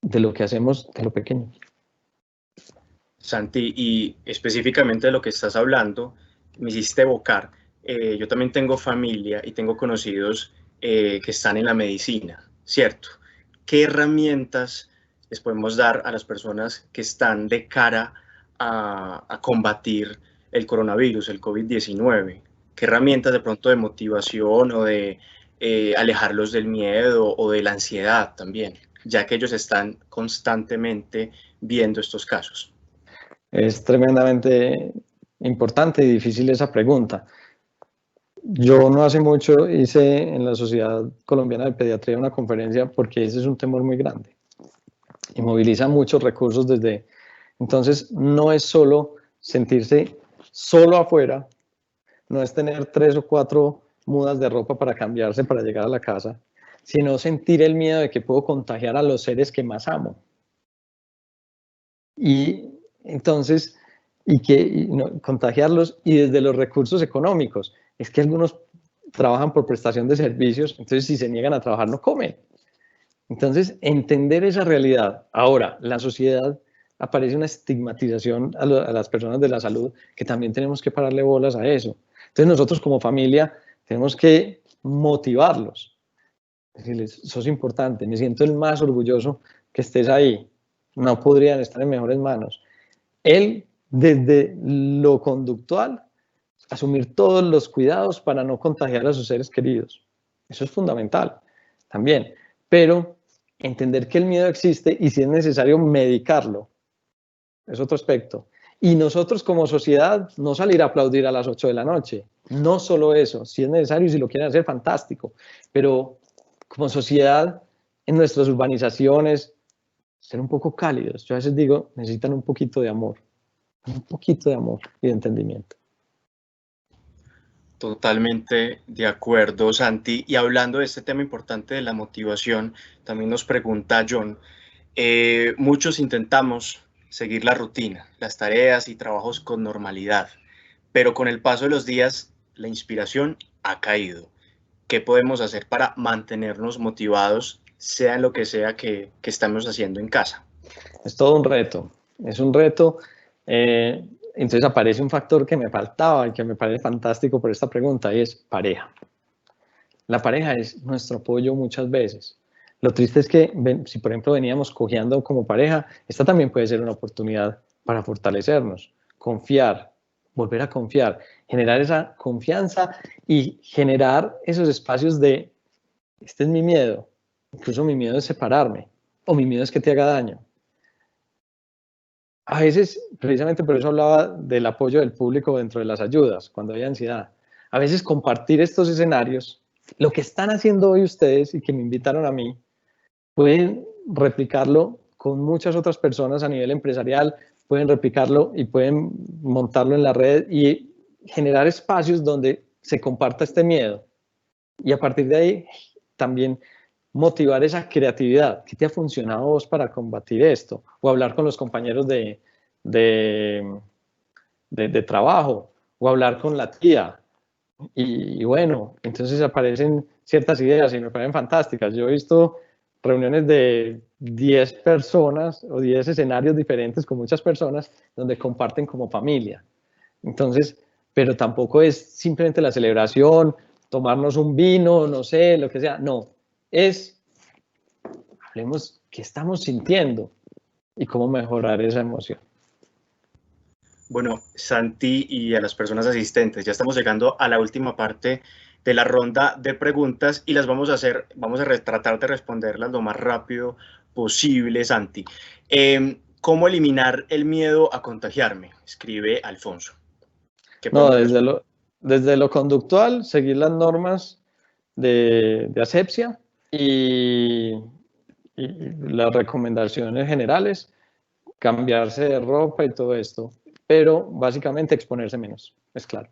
de lo que hacemos de lo pequeño. Santi, y específicamente de lo que estás hablando, me hiciste evocar. Yo también tengo familia y tengo conocidos que están en la medicina, ¿cierto? ¿Qué herramientas les podemos dar a las personas que están de cara a combatir el coronavirus, el COVID-19? ¿Qué herramientas de pronto de motivación o de alejarlos del miedo o de la ansiedad también, ya que ellos están constantemente viendo estos casos? Es tremendamente importante y difícil esa pregunta. Yo no hace mucho hice en la Sociedad Colombiana de Pediatría una conferencia porque ese es un temor muy grande y moviliza muchos recursos desde... Entonces, no es solo sentirse solo afuera, no es tener 3 o 4 mudas de ropa para cambiarse para llegar a la casa, sino sentir el miedo de que puedo contagiar a los seres que más amo. Y entonces, contagiarlos y desde los recursos económicos. Es que algunos trabajan por prestación de servicios, entonces si se niegan a trabajar no comen. Entonces, entender esa realidad. Ahora, la sociedad aparece una estigmatización a las personas de la salud que también tenemos que pararle bolas a eso. Entonces, nosotros como familia tenemos que motivarlos. Decirles, sos importante, me siento el más orgulloso que estés ahí. No podrían estar en mejores manos. Él, desde lo conductual, asumir todos los cuidados para no contagiar a sus seres queridos. Eso es fundamental también. Pero entender que el miedo existe y si es necesario medicarlo, es otro aspecto. Y nosotros como sociedad no salir a aplaudir a las 8 de la noche. No solo eso, si es necesario y si lo quieren hacer, fantástico. Pero como sociedad, en nuestras urbanizaciones, ser un poco cálidos. Yo a veces digo, necesitan un poquito de amor y de entendimiento. Totalmente de acuerdo, Santi. Y hablando de este tema importante de la motivación, también nos pregunta John, muchos intentamos seguir la rutina, las tareas y trabajos con normalidad, pero con el paso de los días la inspiración ha caído. ¿Qué podemos hacer para mantenernos motivados, sea en lo que sea que estamos haciendo en casa? Es todo un reto, es un reto. Entonces aparece un factor que me faltaba y que me parece fantástico por esta pregunta y es pareja. La pareja es nuestro apoyo muchas veces. Lo triste es que si por ejemplo veníamos cojeando como pareja, esta también puede ser una oportunidad para fortalecernos, confiar, volver a confiar, generar esa confianza y generar esos espacios de, este es mi miedo, incluso mi miedo es separarme o mi miedo es que te haga daño. A veces, precisamente por eso hablaba del apoyo del público dentro de las ayudas, cuando hay ansiedad. A veces compartir estos escenarios, lo que están haciendo hoy ustedes y que me invitaron a mí, pueden replicarlo con muchas otras personas a nivel empresarial, pueden replicarlo y pueden montarlo en la red y generar espacios donde se comparta este miedo. Y a partir de ahí también motivar esa creatividad. ¿Qué te ha funcionado a vos para combatir esto? O hablar con los compañeros de trabajo, o hablar con la tía. Y bueno, entonces aparecen ciertas ideas y me parecen fantásticas. Yo he visto reuniones de 10 personas o 10 escenarios diferentes con muchas personas donde comparten como familia. Entonces, pero tampoco es simplemente la celebración, tomarnos un vino, no sé, lo que sea. No, hablemos qué estamos sintiendo y cómo mejorar esa emoción. Bueno, Santi y a las personas asistentes, ya estamos llegando a la última parte de la ronda de preguntas y las vamos a tratar de responderlas lo más rápido posible, Santi. ¿Cómo eliminar el miedo a contagiarme? Escribe Alfonso. No, desde lo conductual, seguir las normas de asepsia y las recomendaciones generales, cambiarse de ropa y todo esto, pero básicamente exponerse menos, es claro.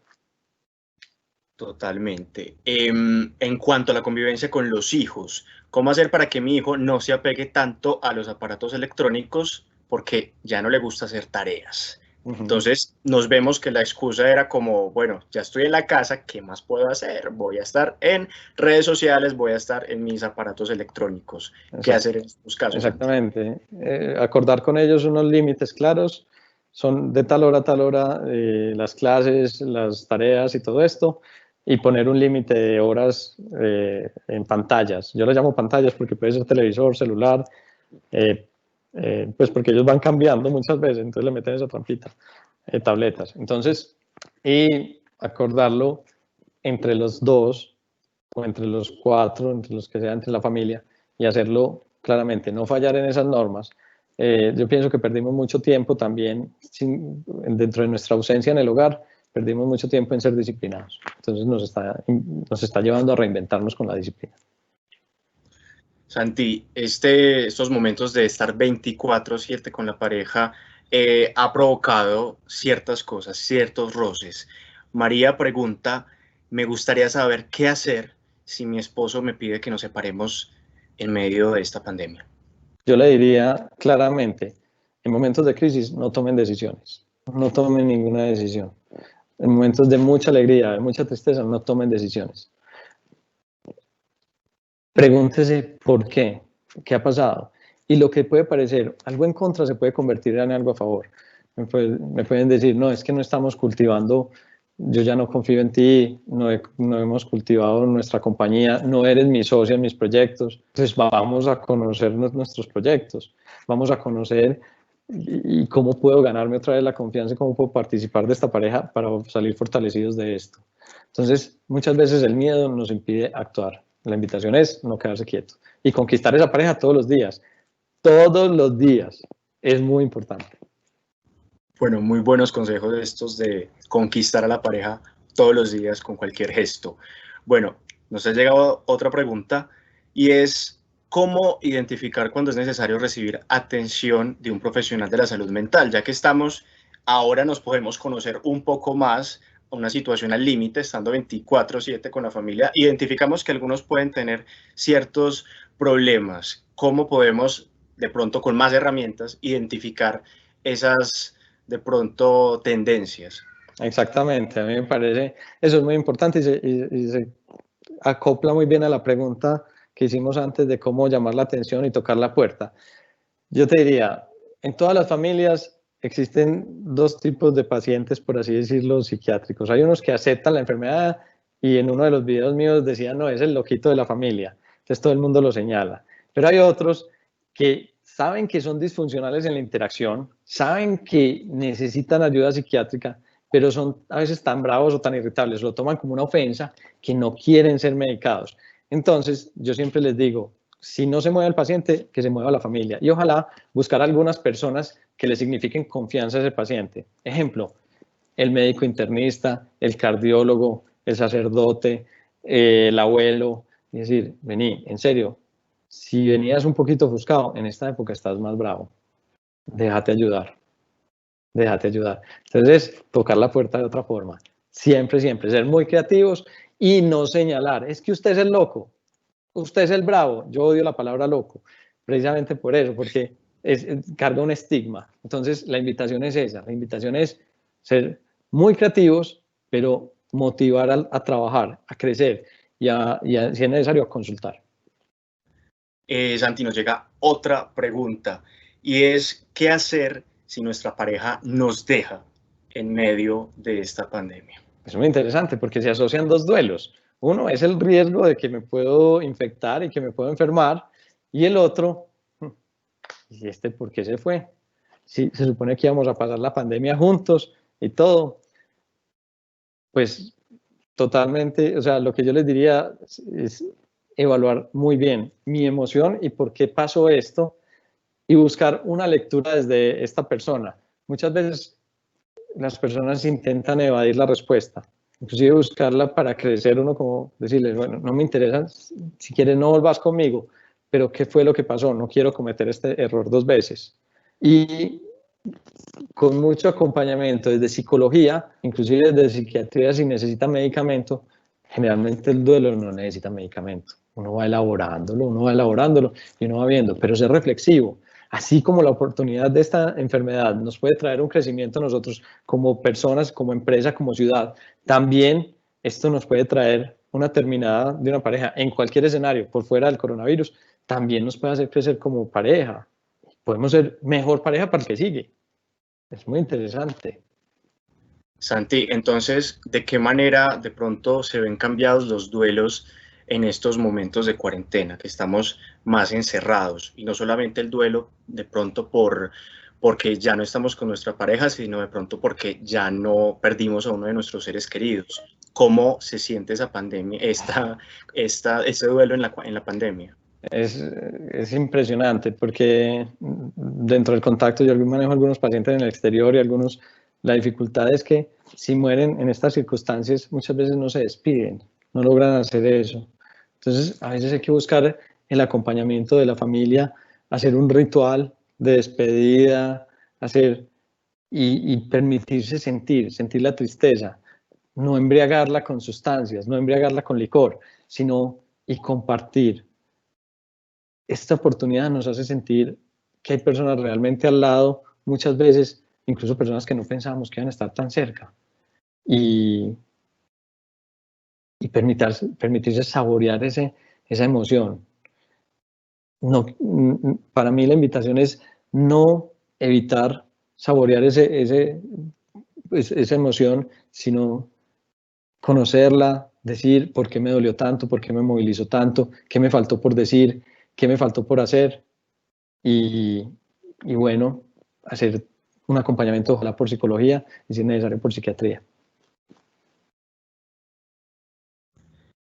Totalmente. En cuanto a la convivencia con los hijos, ¿cómo hacer para que mi hijo no se apegue tanto a los aparatos electrónicos porque ya no le gusta hacer tareas? Entonces nos vemos que la excusa era como, bueno, ya estoy en la casa, ¿qué más puedo hacer? Voy a estar en redes sociales, voy a estar en mis aparatos electrónicos. Exacto. ¿Qué hacer en estos casos? Exactamente. Acordar con ellos unos límites claros, son de tal hora a tal hora las clases, las tareas y todo esto, y poner un límite de horas en pantallas. Yo lo llamo pantallas porque puede ser televisor, celular, pues porque ellos van cambiando muchas veces, entonces le meten esa trampita, tabletas. Entonces, y acordarlo entre los dos o entre los cuatro, entre los que sea, entre la familia, y hacerlo claramente, no fallar en esas normas. Yo pienso que perdimos mucho tiempo también dentro de nuestra ausencia en el hogar, perdimos mucho tiempo en ser disciplinados. Entonces nos está llevando a reinventarnos con la disciplina. Santi, estos momentos de estar 24/7 con la pareja ha provocado ciertas cosas, ciertos roces. María pregunta, me gustaría saber qué hacer si mi esposo me pide que nos separemos en medio de esta pandemia. Yo le diría claramente, en momentos de crisis no tomen decisiones, no tomen ninguna decisión. En momentos de mucha alegría, de mucha tristeza, no tomen decisiones. Pregúntese por qué ha pasado. Y lo que puede parecer algo en contra se puede convertir en algo a favor. Me pueden decir, no, es que no estamos cultivando, yo ya no confío en ti, no hemos cultivado nuestra compañía, no eres mi socio en mis proyectos. Entonces vamos a conocer nuestros proyectos, vamos a conocer y cómo puedo ganarme otra vez la confianza y cómo puedo participar de esta pareja para salir fortalecidos de esto. Entonces, muchas veces el miedo nos impide actuar. La invitación es no quedarse quieto y conquistar esa pareja todos los días. Todos los días. Es muy importante. Bueno, muy buenos consejos estos de conquistar a la pareja todos los días con cualquier gesto. Bueno, nos ha llegado otra pregunta y es cómo identificar cuando es necesario recibir atención de un profesional de la salud mental, ya que ahora nos podemos conocer un poco más a una situación al límite, estando 24/7 con la familia, identificamos que algunos pueden tener ciertos problemas. ¿Cómo podemos, de pronto, con más herramientas, identificar esas de pronto tendencias? Exactamente, a mí me parece, eso es muy importante y se acopla muy bien a la pregunta que hicimos antes de cómo llamar la atención y tocar la puerta. Yo te diría, en todas las familias existen dos tipos de pacientes, por así decirlo, psiquiátricos. Hay unos que aceptan la enfermedad y en uno de los videos míos decían, no, es el loquito de la familia. Entonces todo el mundo lo señala. Pero hay otros que saben que son disfuncionales en la interacción, saben que necesitan ayuda psiquiátrica, pero son a veces tan bravos o tan irritables, lo toman como una ofensa, que no quieren ser medicados. Entonces, yo siempre les digo, si no se mueve el paciente, que se mueva la familia. Y ojalá buscar algunas personas que le signifiquen confianza a ese paciente. Ejemplo, el médico internista, el cardiólogo, el sacerdote, el abuelo. Es decir, vení, en serio, si venías un poquito ofuscado, en esta época estás más bravo. Déjate ayudar. Déjate ayudar. Entonces, tocar la puerta de otra forma. Siempre, siempre. Ser muy creativos y no señalar. Es que usted es el loco. Usted es el bravo. Yo odio la palabra loco. Precisamente por eso, porque carga un estigma. Entonces, la invitación es esa. La invitación es ser muy creativos, pero motivar a trabajar, a crecer y si es necesario, a consultar. Santi, nos llega otra pregunta y es, ¿qué hacer si nuestra pareja nos deja en medio de esta pandemia? Es muy interesante porque se asocian dos duelos. Uno es el riesgo de que me puedo infectar y que me puedo enfermar, y el otro, ¿y este por qué se fue? Si se supone que íbamos a pasar la pandemia juntos y todo, pues totalmente, o sea, lo que yo les diría es evaluar muy bien mi emoción y por qué pasó esto y buscar una lectura desde esta persona. Muchas veces las personas intentan evadir la respuesta, inclusive buscarla para crecer uno, como decirles, bueno, no me interesa, si quieres no volvas conmigo, pero ¿qué fue lo que pasó? No quiero cometer este error dos veces. Y con mucho acompañamiento desde psicología, inclusive desde psiquiatría, si necesita medicamento, generalmente el duelo no necesita medicamento. Uno va elaborándolo y uno va viendo, pero ser reflexivo. Así como la oportunidad de esta enfermedad nos puede traer un crecimiento a nosotros como personas, como empresa, como ciudad, también esto nos puede traer una terminada de una pareja en cualquier escenario, por fuera del coronavirus, también nos puede hacer crecer como pareja. Podemos ser mejor pareja para el que sigue. Es muy interesante. Santi, entonces, ¿de qué manera de pronto se ven cambiados los duelos en estos momentos de cuarentena, que estamos más encerrados? Y no solamente el duelo de pronto porque ya no estamos con nuestra pareja, sino de pronto porque ya no perdimos a uno de nuestros seres queridos. ¿Cómo se siente esa pandemia, este duelo en la pandemia? Es impresionante porque dentro del contacto yo manejo algunos pacientes en el exterior y algunos, la dificultad es que si mueren en estas circunstancias muchas veces no se despiden, no logran hacer eso. Entonces a veces hay que buscar el acompañamiento de la familia, hacer un ritual de despedida, hacer y permitirse sentir la tristeza, no embriagarla con sustancias, no embriagarla con licor, sino y compartir. Esta oportunidad nos hace sentir que hay personas realmente al lado, muchas veces, incluso personas que no pensábamos que iban a estar tan cerca. Y, y permitirse saborear esa emoción. No, para mí la invitación es no evitar saborear esa emoción, sino conocerla, decir por qué me dolió tanto, por qué me movilizó tanto, qué me faltó por decir, qué me faltó por hacer. Y, y bueno, hacer un acompañamiento, ojalá por psicología y si es necesario por psiquiatría.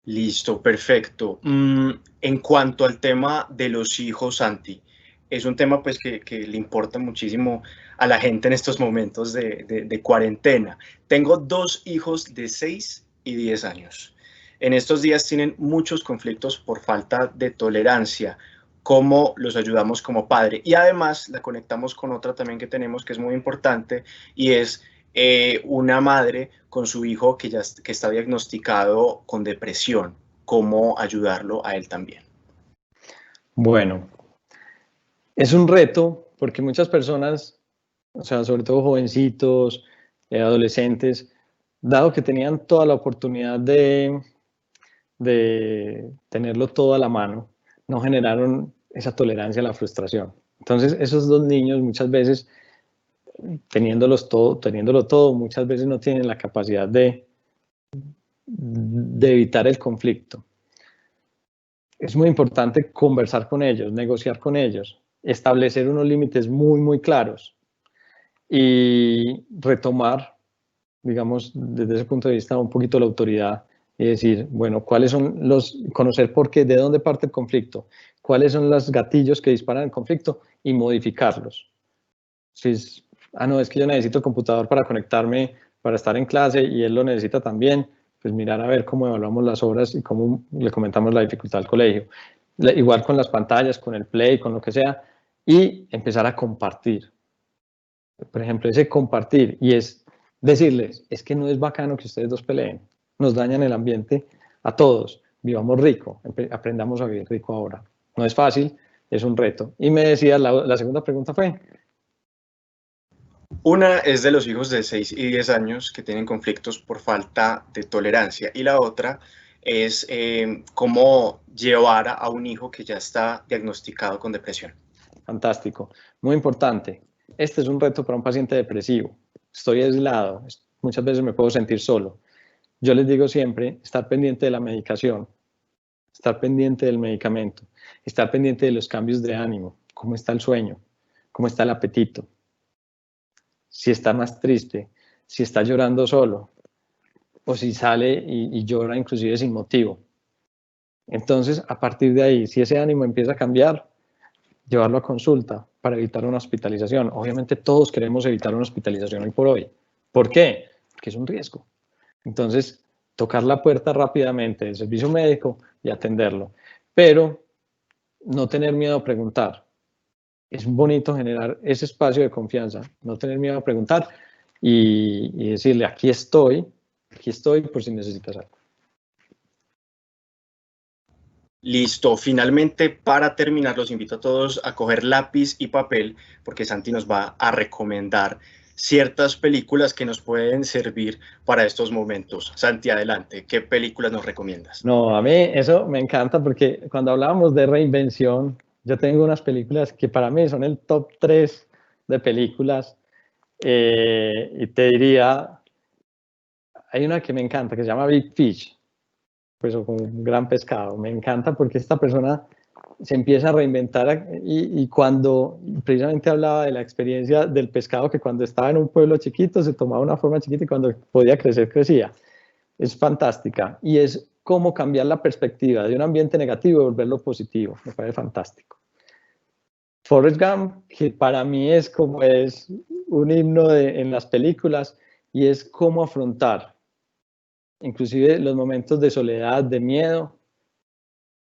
Listo, perfecto. En cuanto al tema de los hijos, Santi, es un tema pues que le importa muchísimo a la gente en estos momentos de cuarentena. Tengo dos hijos de 6 y 10 años. En estos días tienen muchos conflictos por falta de tolerancia. ¿Cómo los ayudamos como padre? Y además la conectamos con otra también que tenemos que es muy importante y es una madre con su hijo que está diagnosticado con depresión, cómo ayudarlo a él también. Bueno, es un reto porque muchas personas, o sea, sobre todo jovencitos, adolescentes, dado que tenían toda la oportunidad de tenerlo todo a la mano, no generaron esa tolerancia a la frustración. Entonces, esos dos niños muchas veces, teniéndolo todo, muchas veces no tienen la capacidad de evitar el conflicto. Es muy importante conversar con ellos, negociar con ellos, establecer unos límites muy, muy claros y retomar, digamos, desde ese punto de vista un poquito la autoridad y decir, bueno, conocer por qué, de dónde parte el conflicto, cuáles son los gatillos que disparan el conflicto y modificarlos. Si es, no, es que yo necesito el computador para conectarme, para estar en clase y él lo necesita también, pues mirar a ver cómo evaluamos las obras y cómo le comentamos la dificultad al colegio. Igual con las pantallas, con el play, con lo que sea, y empezar a compartir. Por ejemplo, ese compartir y es decirles, es que no es bacano que ustedes dos peleen, nos dañan el ambiente a todos, vivamos rico, aprendamos a vivir rico ahora. No es fácil, es un reto. Y me decía, la segunda pregunta fue, Una es de los hijos de 6 y 10 años que tienen conflictos por falta de tolerancia y la otra es cómo llevar a un hijo que ya está diagnosticado con depresión. fantástico, muy importante. Este es un reto para un paciente depresivo. Estoy aislado, muchas veces me puedo sentir solo. Yo les digo siempre, estar pendiente de la medicación, estar pendiente del medicamento, estar pendiente de los cambios de ánimo, cómo está el sueño, cómo está el apetito, si está más triste, si está llorando solo o si sale y llora inclusive sin motivo. Entonces, a partir de ahí, si ese ánimo empieza a cambiar, llevarlo a consulta para evitar una hospitalización. Obviamente todos queremos evitar una hospitalización hoy por hoy. ¿Por qué? Porque es un riesgo. Entonces, tocar la puerta rápidamente del servicio médico y atenderlo. Pero no tener miedo a preguntar. Es bonito generar ese espacio de confianza, no tener miedo a preguntar y decirle, aquí estoy por si necesitas algo. Listo, finalmente para terminar los invito a todos a coger lápiz y papel porque Santi nos va a recomendar ciertas películas que nos pueden servir para estos momentos. Santi, adelante, ¿qué películas nos recomiendas? No, a mí eso me encanta porque cuando hablábamos de reinvención, yo tengo unas películas que para mí son el top 3 de películas y te diría, hay una que me encanta que se llama Big Fish, pues o como un gran pescado. Me encanta porque esta persona se empieza a reinventar y cuando precisamente hablaba de la experiencia del pescado que cuando estaba en un pueblo chiquito se tomaba una forma chiquita y cuando podía crecer crecía. Es fantástica y es cómo cambiar la perspectiva de un ambiente negativo y volverlo positivo. Me parece fantástico. Forrest Gump, que para mí es como es un himno en las películas y es cómo afrontar inclusive los momentos de soledad, de miedo,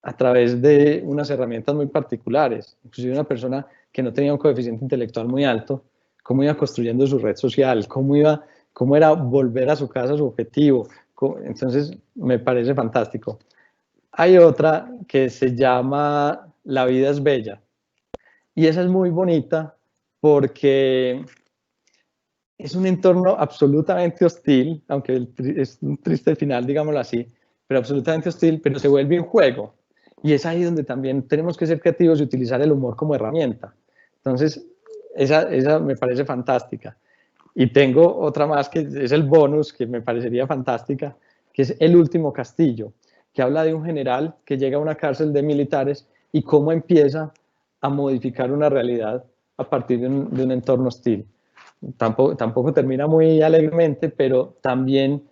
a través de unas herramientas muy particulares. Inclusive una persona que no tenía un coeficiente intelectual muy alto, cómo iba construyendo su red social, cómo era volver a su casa, a su objetivo. Entonces, me parece fantástico. Hay otra que se llama La vida es bella. Y esa es muy bonita porque es un entorno absolutamente hostil, aunque es un triste final, digámoslo así, pero absolutamente hostil, pero se vuelve un juego. Y es ahí donde también tenemos que ser creativos y utilizar el humor como herramienta. Entonces, esa me parece fantástica. Y tengo otra más que es el bonus, que me parecería fantástica, que es El último castillo, que habla de un general que llega a una cárcel de militares y cómo empieza a modificar una realidad a partir de un entorno hostil. Tampoco termina muy alegremente, pero también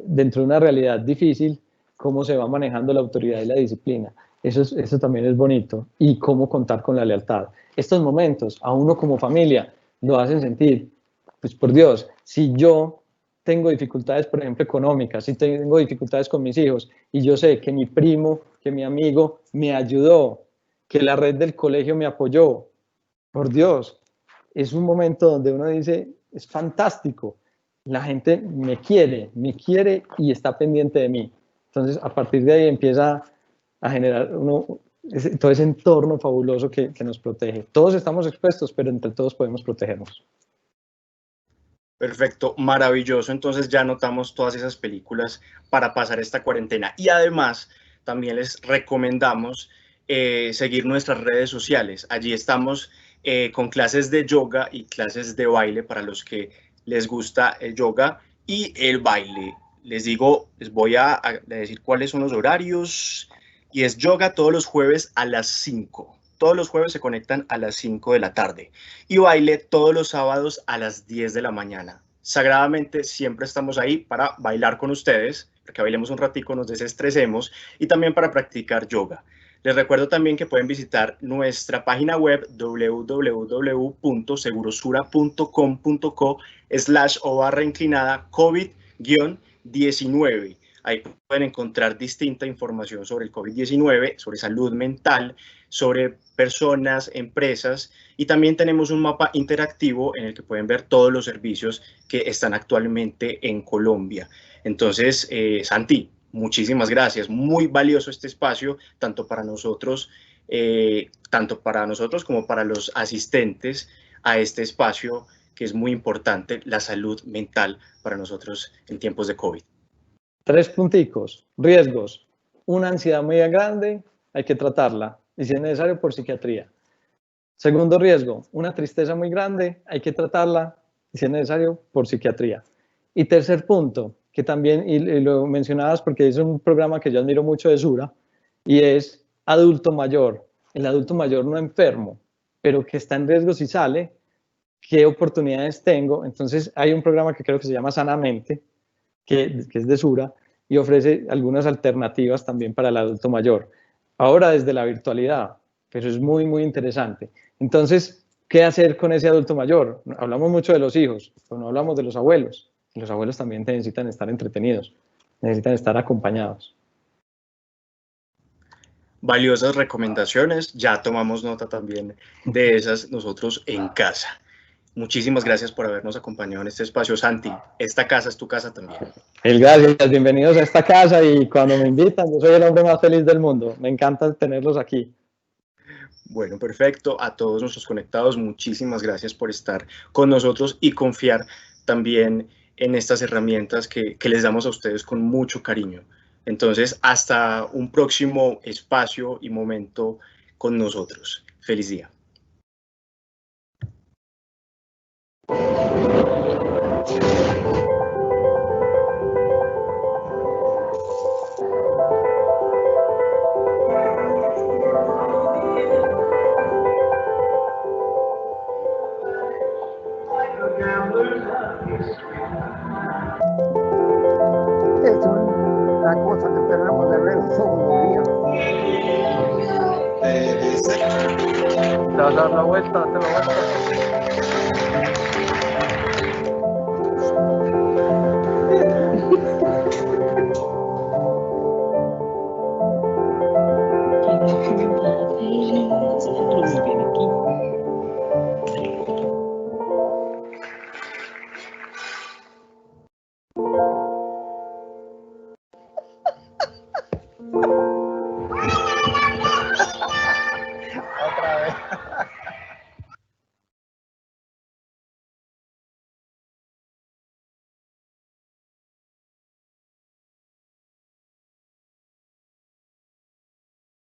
dentro de una realidad difícil, cómo se va manejando la autoridad y la disciplina. Eso también es bonito. Y cómo contar con la lealtad. Estos momentos a uno como familia lo hacen sentir, pues por Dios, si yo tengo dificultades, por ejemplo, económicas, si tengo dificultades con mis hijos y yo sé que mi primo, que mi amigo me ayudó, que la red del colegio me apoyó, por Dios, es un momento donde uno dice, es fantástico, la gente me quiere y está pendiente de mí. Entonces, a partir de ahí empieza a generar todo ese entorno fabuloso que nos protege. Todos estamos expuestos, pero entre todos podemos protegernos. Perfecto, maravilloso. Entonces ya anotamos todas esas películas para pasar esta cuarentena. Y además, también les recomendamos seguir nuestras redes sociales. Allí estamos con clases de yoga y clases de baile para los que les gusta el yoga y el baile. Les digo, les voy a decir cuáles son los horarios. Y es yoga todos los jueves a las 5. Todos los jueves se conectan a las 5 de la tarde y baile todos los sábados a las 10 de la mañana. Sagradamente siempre estamos ahí para bailar con ustedes, para que bailemos un ratico, nos desestresemos y también para practicar yoga. Les recuerdo también que pueden visitar nuestra página web www.segurosura.com.co/o/inclinada COVID-19. Ahí pueden encontrar distinta información sobre el COVID-19, sobre salud mental, sobre personas, empresas, y también tenemos un mapa interactivo en el que pueden ver todos los servicios que están actualmente en Colombia. Entonces, Santi, muchísimas gracias. Muy valioso este espacio, tanto para nosotros como para los asistentes a este espacio que es muy importante, la salud mental para nosotros en tiempos de COVID. 3 punticos. Riesgos. Una ansiedad muy grande, hay que tratarla y si es necesario por psiquiatría. Segundo riesgo, una tristeza muy grande, hay que tratarla y si es necesario por psiquiatría. Y tercer punto, que también, y lo mencionabas porque es un programa que yo admiro mucho de Sura, y es adulto mayor. El adulto mayor no enfermo, pero que está en riesgo si sale, qué oportunidades tengo. Entonces hay un programa que creo que se llama Sanamente, que es de Sura, y ofrece algunas alternativas también para el adulto mayor. Ahora desde la virtualidad, pero es muy, muy interesante. Entonces, ¿qué hacer con ese adulto mayor? Hablamos mucho de los hijos, pero no hablamos de los abuelos. Los abuelos también necesitan estar entretenidos, necesitan estar acompañados. Valiosas recomendaciones, ya tomamos nota también de esas nosotros en casa. Muchísimas gracias por habernos acompañado en este espacio. Santi, esta casa es tu casa también. Gracias, bienvenidos a esta casa y cuando me invitan, yo soy el hombre más feliz del mundo. Me encanta tenerlos aquí. Bueno, perfecto. A todos nuestros conectados, muchísimas gracias por estar con nosotros y confiar también en estas herramientas que les damos a ustedes con mucho cariño. Entonces, hasta un próximo espacio y momento con nosotros. Feliz día. Es una cosa que tenemos de ver todos los días. Te vas a dar la vuelta, te la vuelta.